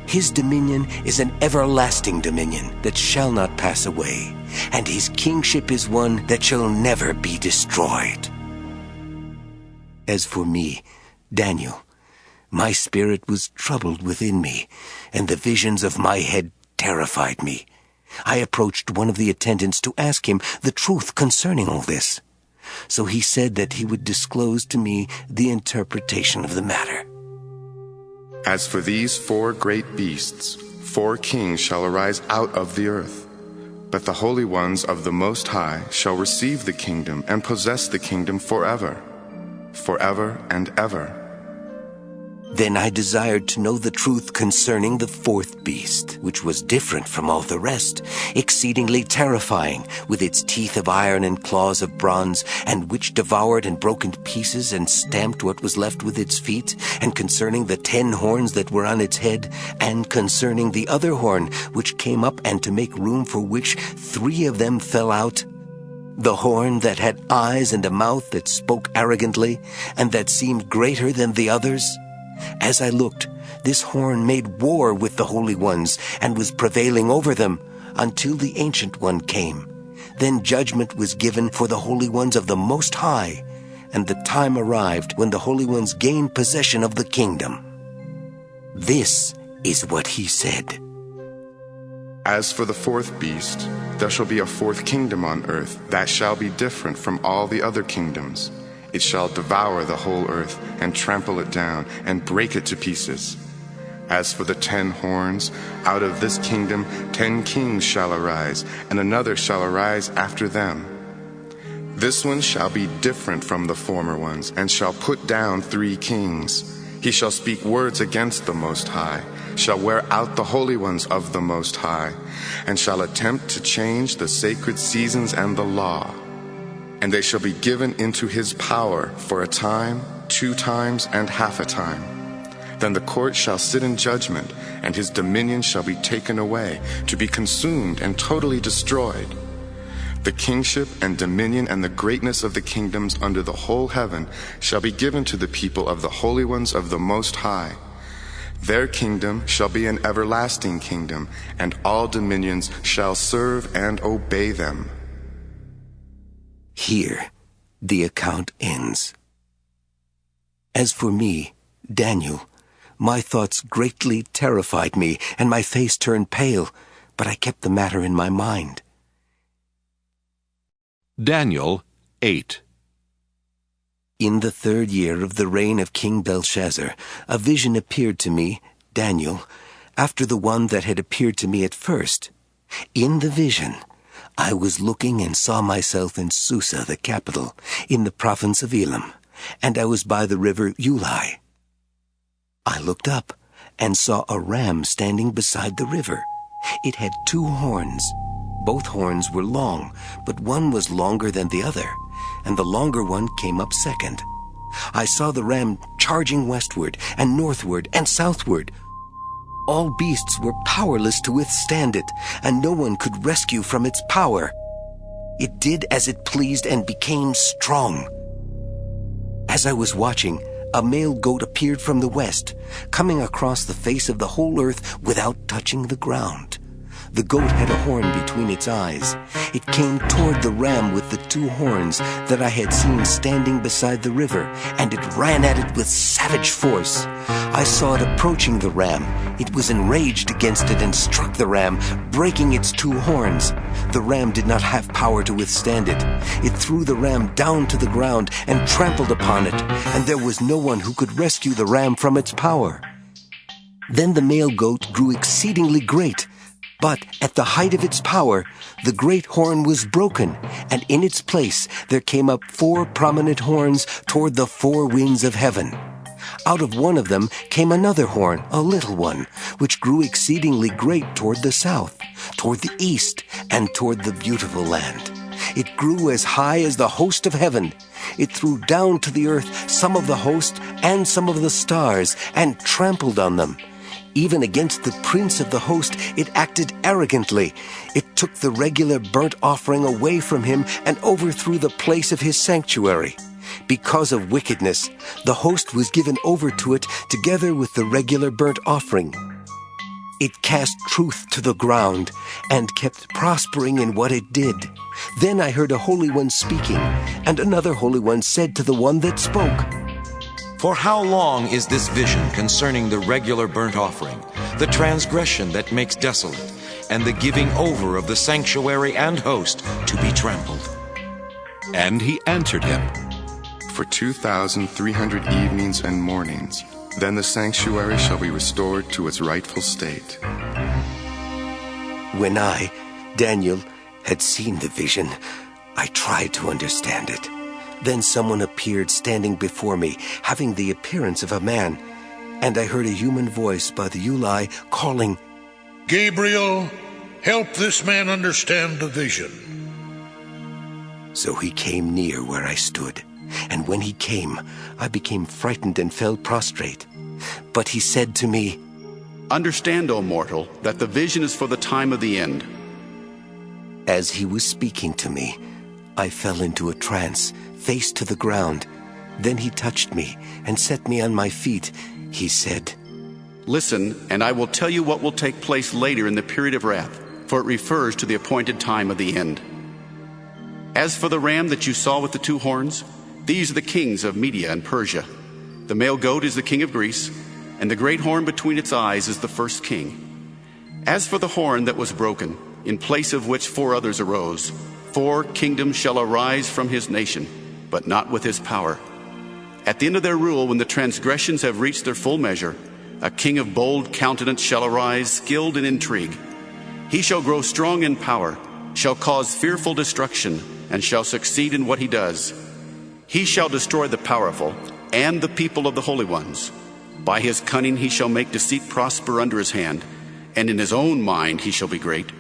His dominion is an everlasting dominion that shall not pass away, and his kingship is one that shall never be destroyed. As for me, Daniel, my spirit was troubled within me, and the visions of my head terrified me. I approached one of the attendants to ask him the truth concerning all this. So he said that he would disclose to me the interpretation of the matter. As for these 4 great beasts, 4 kings shall arise out of the earth. But the holy ones of the Most High shall receive the kingdom and possess the kingdom forever, forever and ever. Then I desired to know the truth concerning the 4th beast, which was different from all the rest, exceedingly terrifying, with its teeth of iron and claws of bronze, and which devoured and broke in pieces and stamped what was left with its feet, and concerning the 10 horns that were on its head, and concerning the other horn, which came up, and to make room for which 3 of them fell out, the horn that had eyes and a mouth that spoke arrogantly, and that seemed greater than the others. As I looked, this horn made war with the holy ones, and was prevailing over them, until the Ancient One came. Then judgment was given for the holy ones of the Most High, and the time arrived when the holy ones gained possession of the kingdom. This is what he said. As for the 4th beast, there shall be a 4th kingdom on earth, that shall be different from all the other kingdoms. It shall devour the whole earth, and trample it down, and break it to pieces. As for the 10 horns, out of this kingdom 10 kings shall arise, and another shall arise after them. This one shall be different from the former ones, and shall put down 3 kings. He shall speak words against the Most High, shall wear out the holy ones of the Most High, and shall attempt to change the sacred seasons and the law. And they shall be given into his power for a time, 2 times, and half a time. Then the court shall sit in judgment, and his dominion shall be taken away, to be consumed and totally destroyed. The kingship and dominion and the greatness of the kingdoms under the whole heaven shall be given to the people of the holy ones of the Most High. Their kingdom shall be an everlasting kingdom, and all dominions shall serve and obey them. Here, the account ends. As for me, Daniel, my thoughts greatly terrified me, and my face turned pale, but I kept the matter in my mind. Daniel 8. In the 3rd year of the reign of King Belshazzar, a vision appeared to me, Daniel, after the one that had appeared to me at first. In the vision, I was looking and saw myself in Susa, the capital, in the province of Elam, and I was by the river Ulai. I looked up and saw a ram standing beside the river. It had 2 horns. Both horns were long, but one was longer than the other, and the longer one came up second. I saw the ram charging westward and northward and southward. All beasts were powerless to withstand it, and no one could rescue from its power. It did as it pleased and became strong. As I was watching, a male goat appeared from the west, coming across the face of the whole earth without touching the ground. the goat had a horn between its eyes. It came toward the ram with the 2 horns that I had seen standing beside the river, and it ran at it with savage force. I saw it approaching the ram. It was enraged against it and struck the ram, breaking its 2 horns. The ram did not have power to withstand it. It threw the ram down to the ground and trampled upon it, and there was no one who could rescue the ram from its power. Then the male goat grew exceedingly great, but at the height of its power, the great horn was broken, and in its place there came up 4 prominent horns toward the 4 winds of heaven. Out of one of them came another horn, a little one, which grew exceedingly great toward the south, toward the east, and toward the beautiful land. It grew as high as the host of heaven. It threw down to the earth some of the host and some of the stars, and trampled on them. Even against the prince of the host, it acted arrogantly. It took the regular burnt offering away from him and overthrew the place of his sanctuary. Because of wickedness, the host was given over to it together with the regular burnt offering. It cast truth to the ground and kept prospering in what it did. Then I heard a Holy One speaking, and another Holy One said to the one that spoke, For how long is this vision concerning the regular burnt offering, the transgression that makes desolate, and the giving over of the sanctuary and host to be trampled? And he answered him, For 2,300 evenings and mornings, then the sanctuary shall be restored to its rightful state. When I, Daniel, had seen the vision, I tried to understand it. Then someone appeared standing before me, having the appearance of a man, and I heard a human voice by the Uli calling, Gabriel, help this man understand the vision. So he came near where I stood, and when he came, I became frightened and fell prostrate. But he said to me, Understand, O mortal, that the vision is for the time of the end. As he was speaking to me, I fell into a trance, face to the ground. Then he touched me and set me on my feet. He said, Listen, and I will tell you what will take place later in the period of wrath, for it refers to the appointed time of the end. As for the ram that you saw with the 2 horns, these are the kings of Media and Persia. The male goat is the king of Greece, and the great horn between its eyes is the first king. As for the horn that was broken, in place of which 4 others arose, 4 kingdoms shall arise from his nation, but not with his power. At the end of their rule, when the transgressions have reached their full measure, a king of bold countenance shall arise, skilled in intrigue. He shall grow strong in power, shall cause fearful destruction, and shall succeed in what he does. He shall destroy the powerful and the people of the holy ones. By his cunning he shall make deceit prosper under his hand, and in his own mind he shall be great.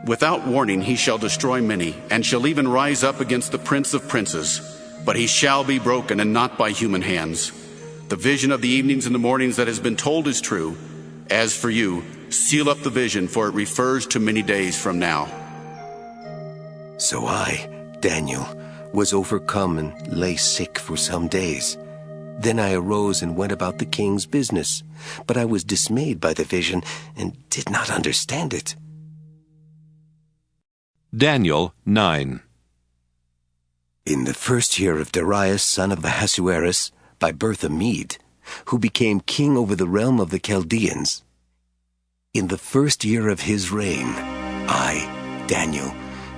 Without warning he shall destroy many, and shall even rise up against the prince of princes. But he shall be broken, and not by human hands. The vision of the evenings and the mornings that has been told is true. As for you, seal up the vision, for it refers to many days from now. So I, Daniel, was overcome and lay sick for some days. Then I arose and went about the king's business, but I was dismayed by the vision and did not understand it. Daniel 9. In the first year of Darius, son of Ahasuerus, by birth a Mede, who became king over the realm of the Chaldeans, in the first year of his reign, I, Daniel,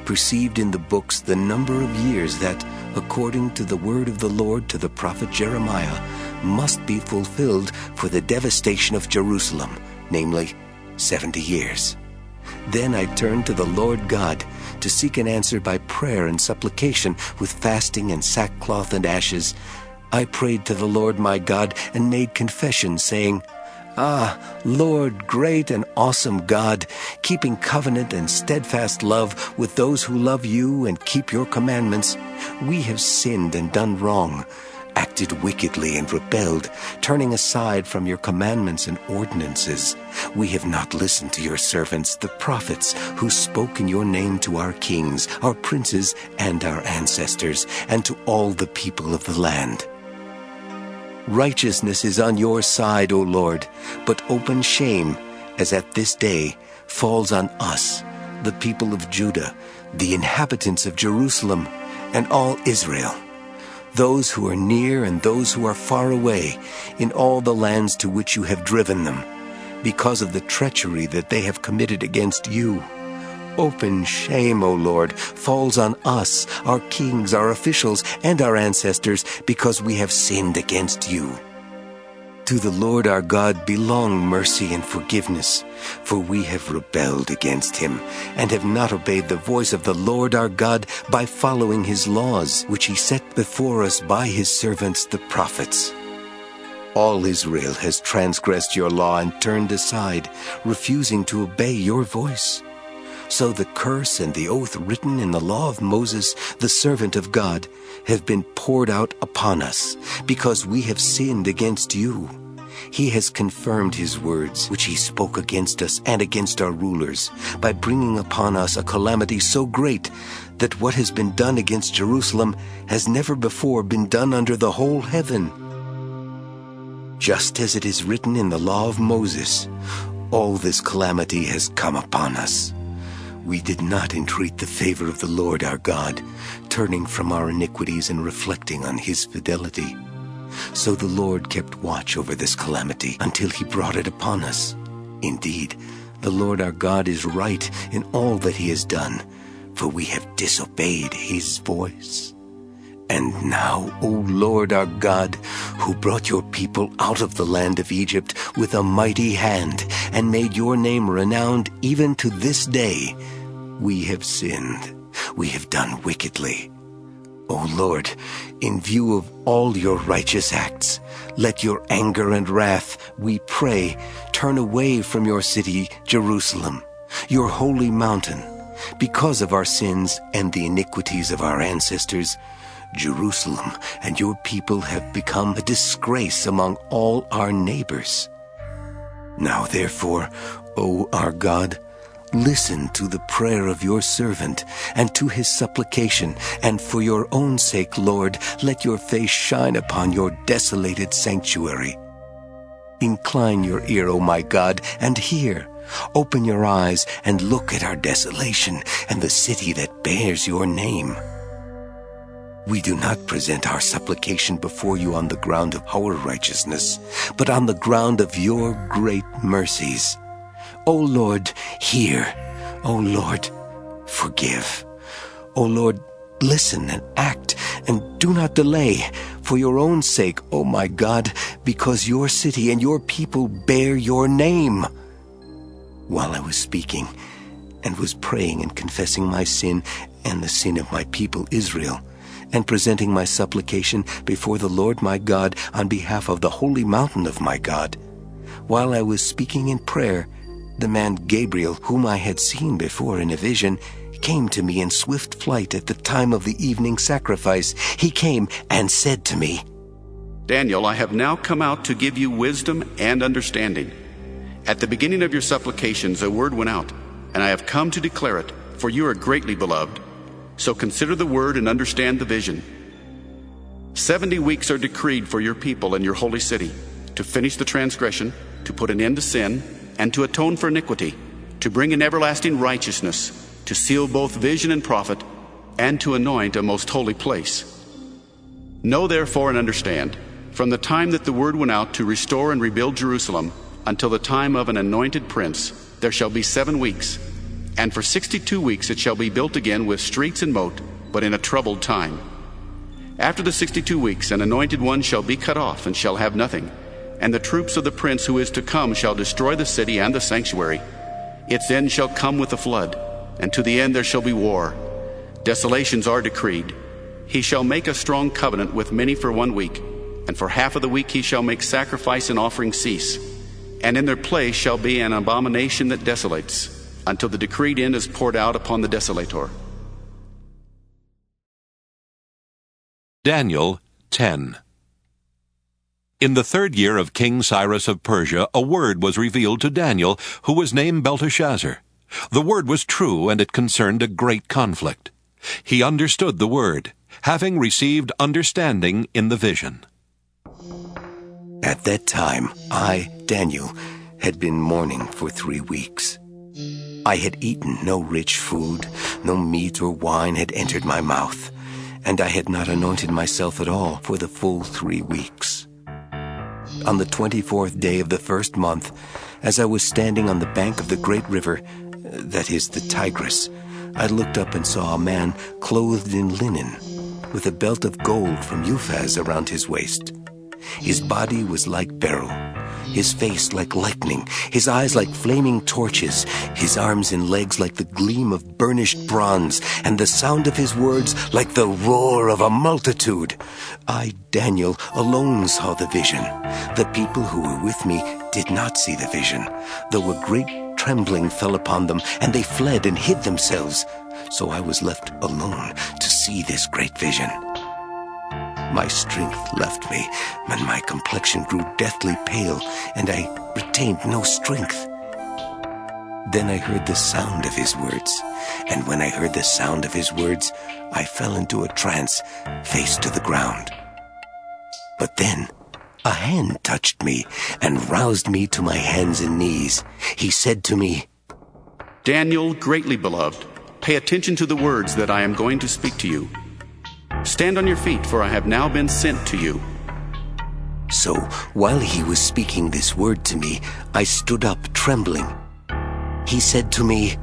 perceived in the books the number of years that, according to the word of the Lord to the prophet Jeremiah, must be fulfilled for the devastation of Jerusalem, namely 70 years. Then I turned to the Lord God to seek an answer by prayer and supplication with fasting and sackcloth and ashes. I prayed to the Lord my God and made confession, saying, Ah, Lord, great and awesome God, keeping covenant and steadfast love with those who love you and keep your commandments, we have sinned and done wrong, acted wickedly and rebelled, turning aside from your commandments and ordinances. We have not listened to your servants, the prophets, who spoke in your name to our kings, our princes, and our ancestors, and to all the people of the land. Righteousness is on your side, O Lord, but open shame, as at this day, falls on us, the people of Judah, the inhabitants of Jerusalem, and all Israel, those who are near and those who are far away, in all the lands to which you have driven them, because of the treachery that they have committed against you. Open shame, O Lord, falls on us, our kings, our officials, and our ancestors, because we have sinned against you. To the Lord our God belong mercy and forgiveness, for we have rebelled against him, and have not obeyed the voice of the Lord our God by following his laws, which he set before us by his servants the prophets. All Israel has transgressed your law and turned aside, refusing to obey your voice. So the curse and the oath written in the law of Moses, the servant of God, have been poured out upon us, because we have sinned against you. He has confirmed his words, which he spoke against us and against our rulers, by bringing upon us a calamity so great that what has been done against Jerusalem has never before been done under the whole heaven. Just as it is written in the law of Moses, all this calamity has come upon us. We did not entreat the favor of the Lord our God, turning from our iniquities and reflecting on his fidelity. So the Lord kept watch over this calamity until he brought it upon us. Indeed, the Lord our God is right in all that he has done, for we have disobeyed his voice. And now, O Lord our God, who brought your people out of the land of Egypt with a mighty hand, and made your name renowned even to this day, we have sinned, we have done wickedly. O Lord, in view of all your righteous acts, let your anger and wrath, we pray, turn away from your city, Jerusalem, your holy mountain. Because of our sins and the iniquities of our ancestors, Jerusalem and your people have become a disgrace among all our neighbors. Now therefore, O our God, listen to the prayer of your servant and to his supplication, and for your own sake, Lord, let your face shine upon your desolated sanctuary. Incline your ear, O my God, and hear. Open your eyes and look at our desolation and the city that bears your name. We do not present our supplication before you on the ground of our righteousness, but on the ground of your great mercies. O Lord, hear. O Lord, forgive. O Lord, listen and act, and do not delay, for your own sake, O my God, because your city and your people bear your name. While I was speaking, and was praying and confessing my sin and the sin of my people Israel, and presenting my supplication before the Lord my God on behalf of the holy mountain of my God, while I was speaking in prayer, the man Gabriel, whom I had seen before in a vision, came to me in swift flight at the time of the evening sacrifice. He came and said to me, Daniel, I have now come out to give you wisdom and understanding. At the beginning of your supplications a word went out, and I have come to declare it, for you are greatly beloved. So consider the word and understand the vision. 70 weeks are decreed for your people and your holy city, to finish the transgression, to put an end to sin, and to atone for iniquity, to bring in everlasting righteousness, to seal both vision and prophet, and to anoint a most holy place. Know therefore and understand, from the time that the word went out to restore and rebuild Jerusalem, until the time of an anointed prince, there shall be 7 weeks. And for 62 weeks it shall be built again with streets and moat, but in a troubled time. After the 62 weeks an anointed one shall be cut off, and shall have nothing. And the troops of the prince who is to come shall destroy the city and the sanctuary. Its end shall come with a flood, and to the end there shall be war. Desolations are decreed. He shall make a strong covenant with many for 1 week, and for half of the week he shall make sacrifice and offering cease. And in their place shall be an abomination that desolates, until the decreed end is poured out upon the desolator. Daniel 10. In the 3rd year of King Cyrus of Persia, a word was revealed to Daniel, who was named Belteshazzar. The word was true, and it concerned a great conflict. He understood the word, having received understanding in the vision. At that time, I, Daniel, had been mourning for 3 weeks. I had eaten no rich food, no meat or wine had entered my mouth, and I had not anointed myself at all for the full 3 weeks. On the 24th day of the first month, as I was standing on the bank of the great river, that is the Tigris, I looked up and saw a man clothed in linen, with a belt of gold from Uphaz around his waist. His body was like beryl, his face like lightning, his eyes like flaming torches, his arms and legs like the gleam of burnished bronze, and the sound of his words like the roar of a multitude. I, Daniel, alone saw the vision. The people who were with me did not see the vision, though a great trembling fell upon them, and they fled and hid themselves. So I was left alone to see this great vision. My strength left me, and my complexion grew deathly pale, and I retained no strength. Then I heard the sound of his words, and when I heard the sound of his words, I fell into a trance, face to the ground. But then a hand touched me and roused me to my hands and knees. He said to me, Daniel, greatly beloved, pay attention to the words that I am going to speak to you. Stand on your feet, for I have now been sent to you. So, while he was speaking this word to me, I stood up trembling. He said to me,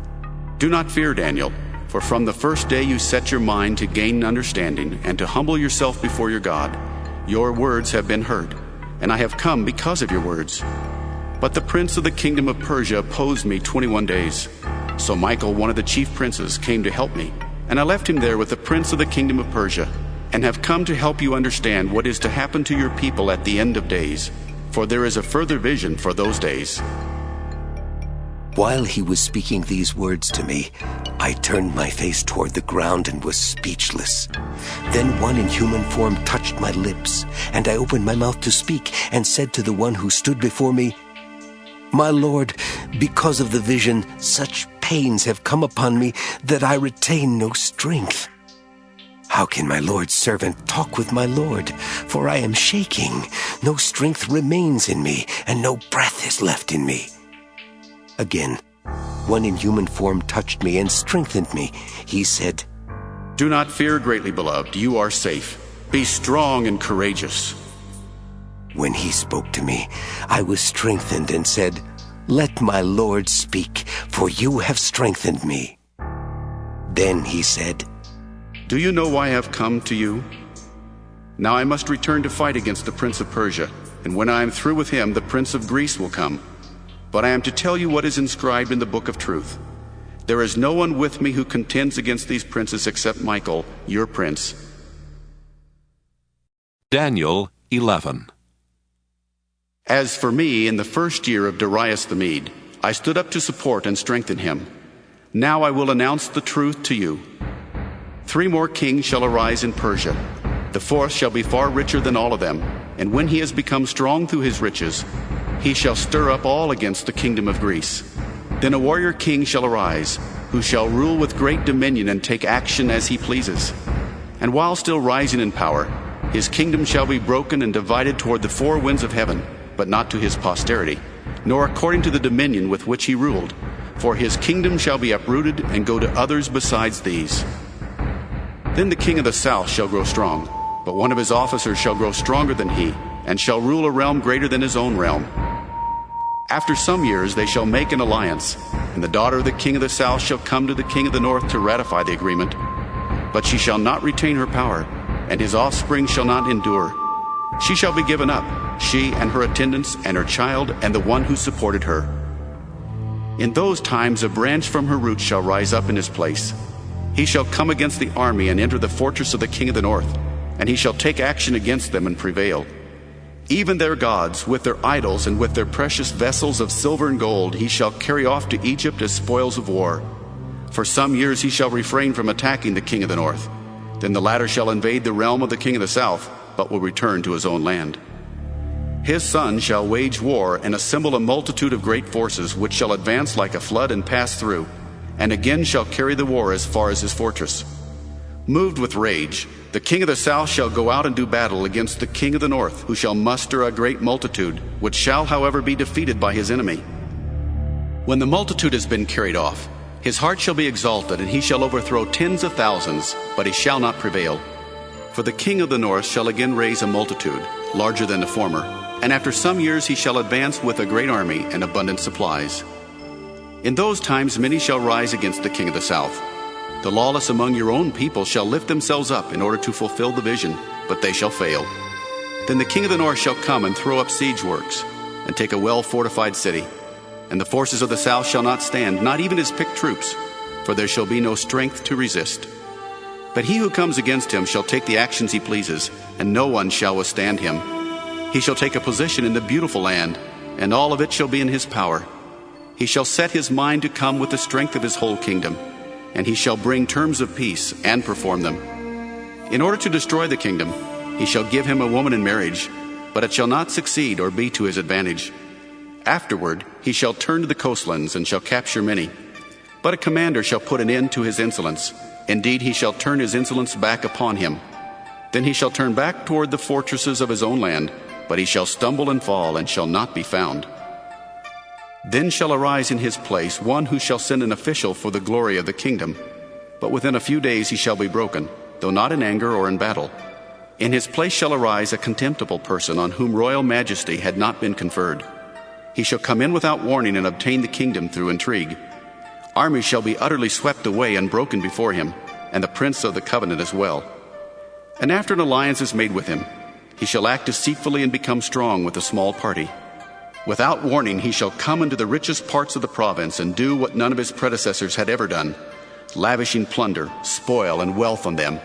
Do not fear, Daniel, for from the first day you set your mind to gain understanding and to humble yourself before your God, your words have been heard, and I have come because of your words. But the prince of the kingdom of Persia opposed me 21 days. So Michael, one of the chief princes, came to help me, and I left him there with the prince of the kingdom of Persia, and have come to help you understand what is to happen to your people at the end of days, for there is a further vision for those days. While he was speaking these words to me, I turned my face toward the ground and was speechless. Then one in human form touched my lips, and I opened my mouth to speak, and said to the one who stood before me, My Lord, because of the vision, such pains have come upon me that I retain no strength. How can my Lord's servant talk with my Lord? For I am shaking. No strength remains in me, and no breath is left in me. Again, one in human form touched me and strengthened me. He said, Do not fear, greatly beloved, you are safe. Be strong and courageous. When he spoke to me, I was strengthened and said, Let my Lord speak, for you have strengthened me. Then he said, Do you know why I have come to you? Now I must return to fight against the prince of Persia, and when I am through with him, the prince of Greece will come. But I am to tell you what is inscribed in the book of truth. There is no one with me who contends against these princes except Michael, your prince. Daniel 11. As for me, in the first year of Darius the Mede, I stood up to support and strengthen him. Now I will announce the truth to you. 3 more kings shall arise in Persia. The 4th shall be far richer than all of them, and when he has become strong through his riches, he shall stir up all against the kingdom of Greece. Then a warrior king shall arise, who shall rule with great dominion and take action as he pleases. And while still rising in power, his kingdom shall be broken and divided toward the 4 winds of heaven, but not to his posterity, nor according to the dominion with which he ruled. For his kingdom shall be uprooted and go to others besides these. Then the king of the south shall grow strong, but one of his officers shall grow stronger than he, and shall rule a realm greater than his own realm. After some years they shall make an alliance, and the daughter of the king of the south shall come to the king of the north to ratify the agreement. But she shall not retain her power, and his offspring shall not endure. She shall be given up, she and her attendants and her child and the one who supported her. In those times a branch from her roots shall rise up in his place. He shall come against the army and enter the fortress of the king of the north, and he shall take action against them and prevail. Even their gods, with their idols and with their precious vessels of silver and gold, he shall carry off to Egypt as spoils of war. For some years he shall refrain from attacking the king of the north. Then the latter shall invade the realm of the king of the south, but will return to his own land. His son shall wage war and assemble a multitude of great forces, which shall advance like a flood and pass through, and again shall carry the war as far as his fortress. Moved with rage, the king of the south shall go out and do battle against the king of the north, who shall muster a great multitude, which shall, however, be defeated by his enemy. When the multitude has been carried off, his heart shall be exalted, and he shall overthrow tens of thousands, but he shall not prevail. For the king of the north shall again raise a multitude, larger than the former, and after some years he shall advance with a great army and abundant supplies. In those times many shall rise against the king of the south. The lawless among your own people shall lift themselves up in order to fulfill the vision, but they shall fail. Then the king of the north shall come and throw up siege works, and take a well-fortified city. And the forces of the south shall not stand, not even his picked troops, for there shall be no strength to resist. But he who comes against him shall take the actions he pleases, and no one shall withstand him. He shall take a position in the beautiful land, and all of it shall be in his power. He shall set his mind to come with the strength of his whole kingdom, and he shall bring terms of peace and perform them. In order to destroy the kingdom, he shall give him a woman in marriage, but it shall not succeed or be to his advantage. Afterward he shall turn to the coastlands and shall capture many. But a commander shall put an end to his insolence. Indeed, he shall turn his insolence back upon him. Then he shall turn back toward the fortresses of his own land, but he shall stumble and fall and shall not be found. Then shall arise in his place one who shall send an official for the glory of the kingdom. But within a few days he shall be broken, though not in anger or in battle. In his place shall arise a contemptible person on whom royal majesty had not been conferred. He shall come in without warning and obtain the kingdom through intrigue. Armies shall be utterly swept away and broken before him, and the prince of the covenant as well. And after an alliance is made with him, he shall act deceitfully and become strong with a small party. Without warning he shall come into the richest parts of the province and do what none of his predecessors had ever done, lavishing plunder, spoil, and wealth on them.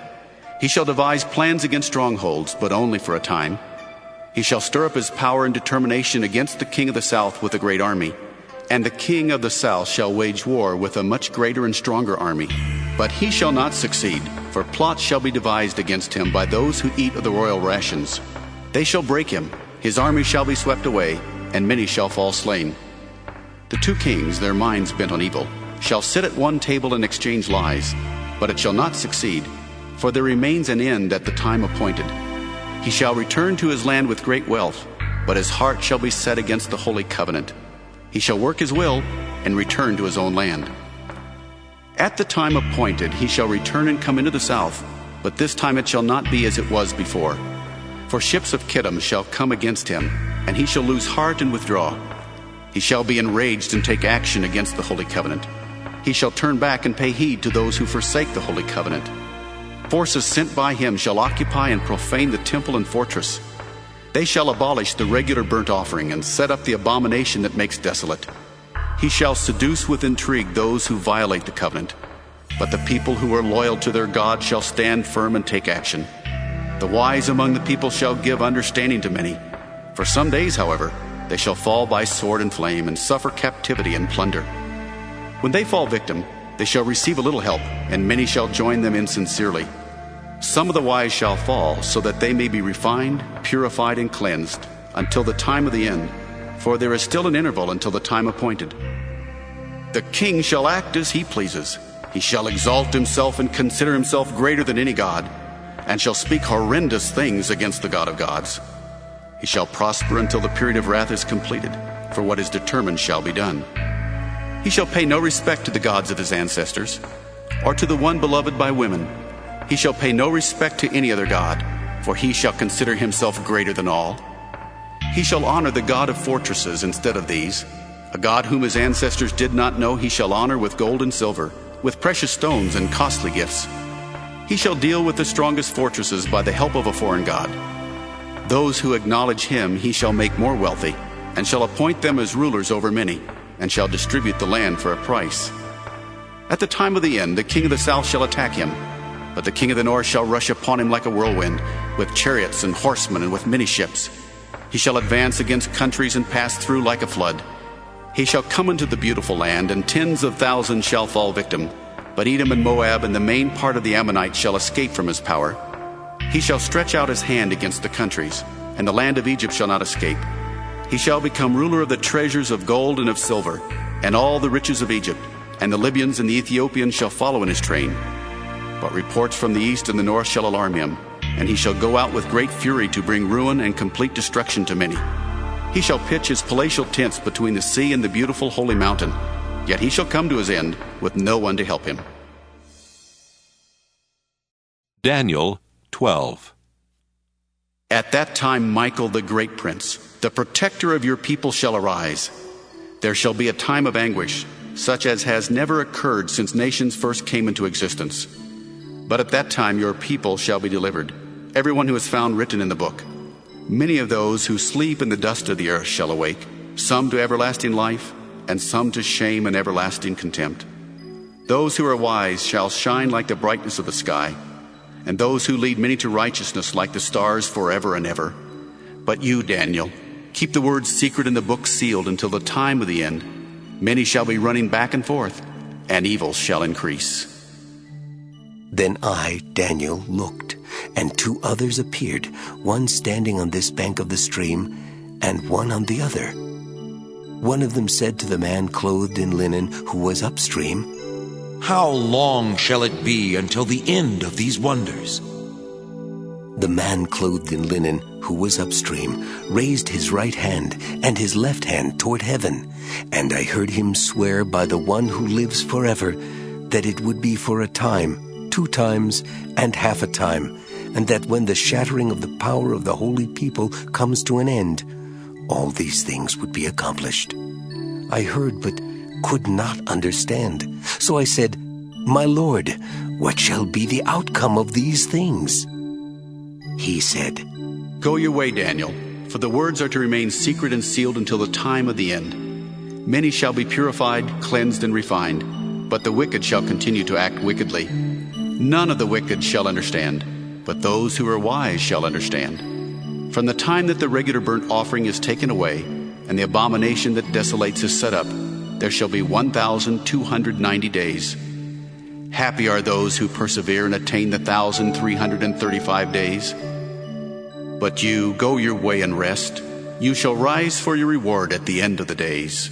He shall devise plans against strongholds, but only for a time. He shall stir up his power and determination against the king of the south with a great army. And the king of the south shall wage war with a much greater and stronger army. But he shall not succeed, for plots shall be devised against him by those who eat of the royal rations. They shall break him, his army shall be swept away, and many shall fall slain. The two kings, their minds bent on evil, shall sit at one table and exchange lies. But it shall not succeed, for there remains an end at the time appointed. He shall return to his land with great wealth, but his heart shall be set against the holy covenant. He shall work his will and return to his own land. At the time appointed he shall return and come into the south, but this time it shall not be as it was before. For ships of Kittim shall come against him, and he shall lose heart and withdraw. He shall be enraged and take action against the holy covenant. He shall turn back and pay heed to those who forsake the holy covenant. Forces sent by him shall occupy and profane the temple and fortress. They shall abolish the regular burnt offering and set up the abomination that makes desolate. He shall seduce with intrigue those who violate the covenant. But the people who are loyal to their God shall stand firm and take action. The wise among the people shall give understanding to many. For some days, however, they shall fall by sword and flame and suffer captivity and plunder. When they fall victim, they shall receive a little help, and many shall join them insincerely. Some of the wise shall fall, so that they may be refined, purified, and cleansed, until the time of the end, for there is still an interval until the time appointed. The king shall act as he pleases. He shall exalt himself and consider himself greater than any god, and shall speak horrendous things against the God of gods. He shall prosper until the period of wrath is completed, for what is determined shall be done. He shall pay no respect to the gods of his ancestors, or to the one beloved by women. He shall pay no respect to any other god, for he shall consider himself greater than all. He shall honor the God of fortresses instead of these. A God whom his ancestors did not know he shall honor with gold and silver, with precious stones and costly gifts. He shall deal with the strongest fortresses by the help of a foreign god. Those who acknowledge him he shall make more wealthy, and shall appoint them as rulers over many, and shall distribute the land for a price. At the time of the end, the king of the south shall attack him, but the king of the north shall rush upon him like a whirlwind, with chariots and horsemen and with many ships. He shall advance against countries and pass through like a flood. He shall come into the beautiful land, and tens of thousands shall fall victim. But Edom and Moab and the main part of the Ammonites shall escape from his power. He shall stretch out his hand against the countries, and the land of Egypt shall not escape. He shall become ruler of the treasures of gold and of silver, and all the riches of Egypt, and the Libyans and the Ethiopians shall follow in his train. But reports from the east and the north shall alarm him, and he shall go out with great fury to bring ruin and complete destruction to many. He shall pitch his palatial tents between the sea and the beautiful holy mountain, Yet he shall come to his end with no one to help him. Daniel 12. At that time Michael the great prince, the protector of your people, shall arise. There shall be a time of anguish, such as has never occurred since nations first came into existence. But at that time your people shall be delivered, everyone who is found written in the book. Many of those who sleep in the dust of the earth shall awake, some to everlasting life, and some to shame and everlasting contempt. Those who are wise shall shine like the brightness of the sky, and those who lead many to righteousness like the stars forever and ever. But you, Daniel, keep the words secret in the book sealed until the time of the end. Many shall be running back and forth, and evil shall increase. Then I, Daniel, looked, and 2 others appeared, one standing on this bank of the stream, and one on the other. One of them said to the man clothed in linen who was upstream, How long shall it be until the end of these wonders? The man clothed in linen who was upstream raised his right hand and his left hand toward heaven, and I heard him swear by the one who lives forever that it would be for a time, 2 times, and half a time, and that when the shattering of the power of the holy people comes to an end, all these things would be accomplished. I heard but could not understand. So I said, My Lord, what shall be the outcome of these things? He said, Go your way, Daniel, for the words are to remain secret and sealed until the time of the end. Many shall be purified, cleansed, and refined, but the wicked shall continue to act wickedly. None of the wicked shall understand, but those who are wise shall understand. From the time that the regular burnt offering is taken away, and the abomination that desolates is set up, there shall be 1,290 days. Happy are those who persevere and attain the 1,335 days. But you, go your way and rest. You shall rise for your reward at the end of the days.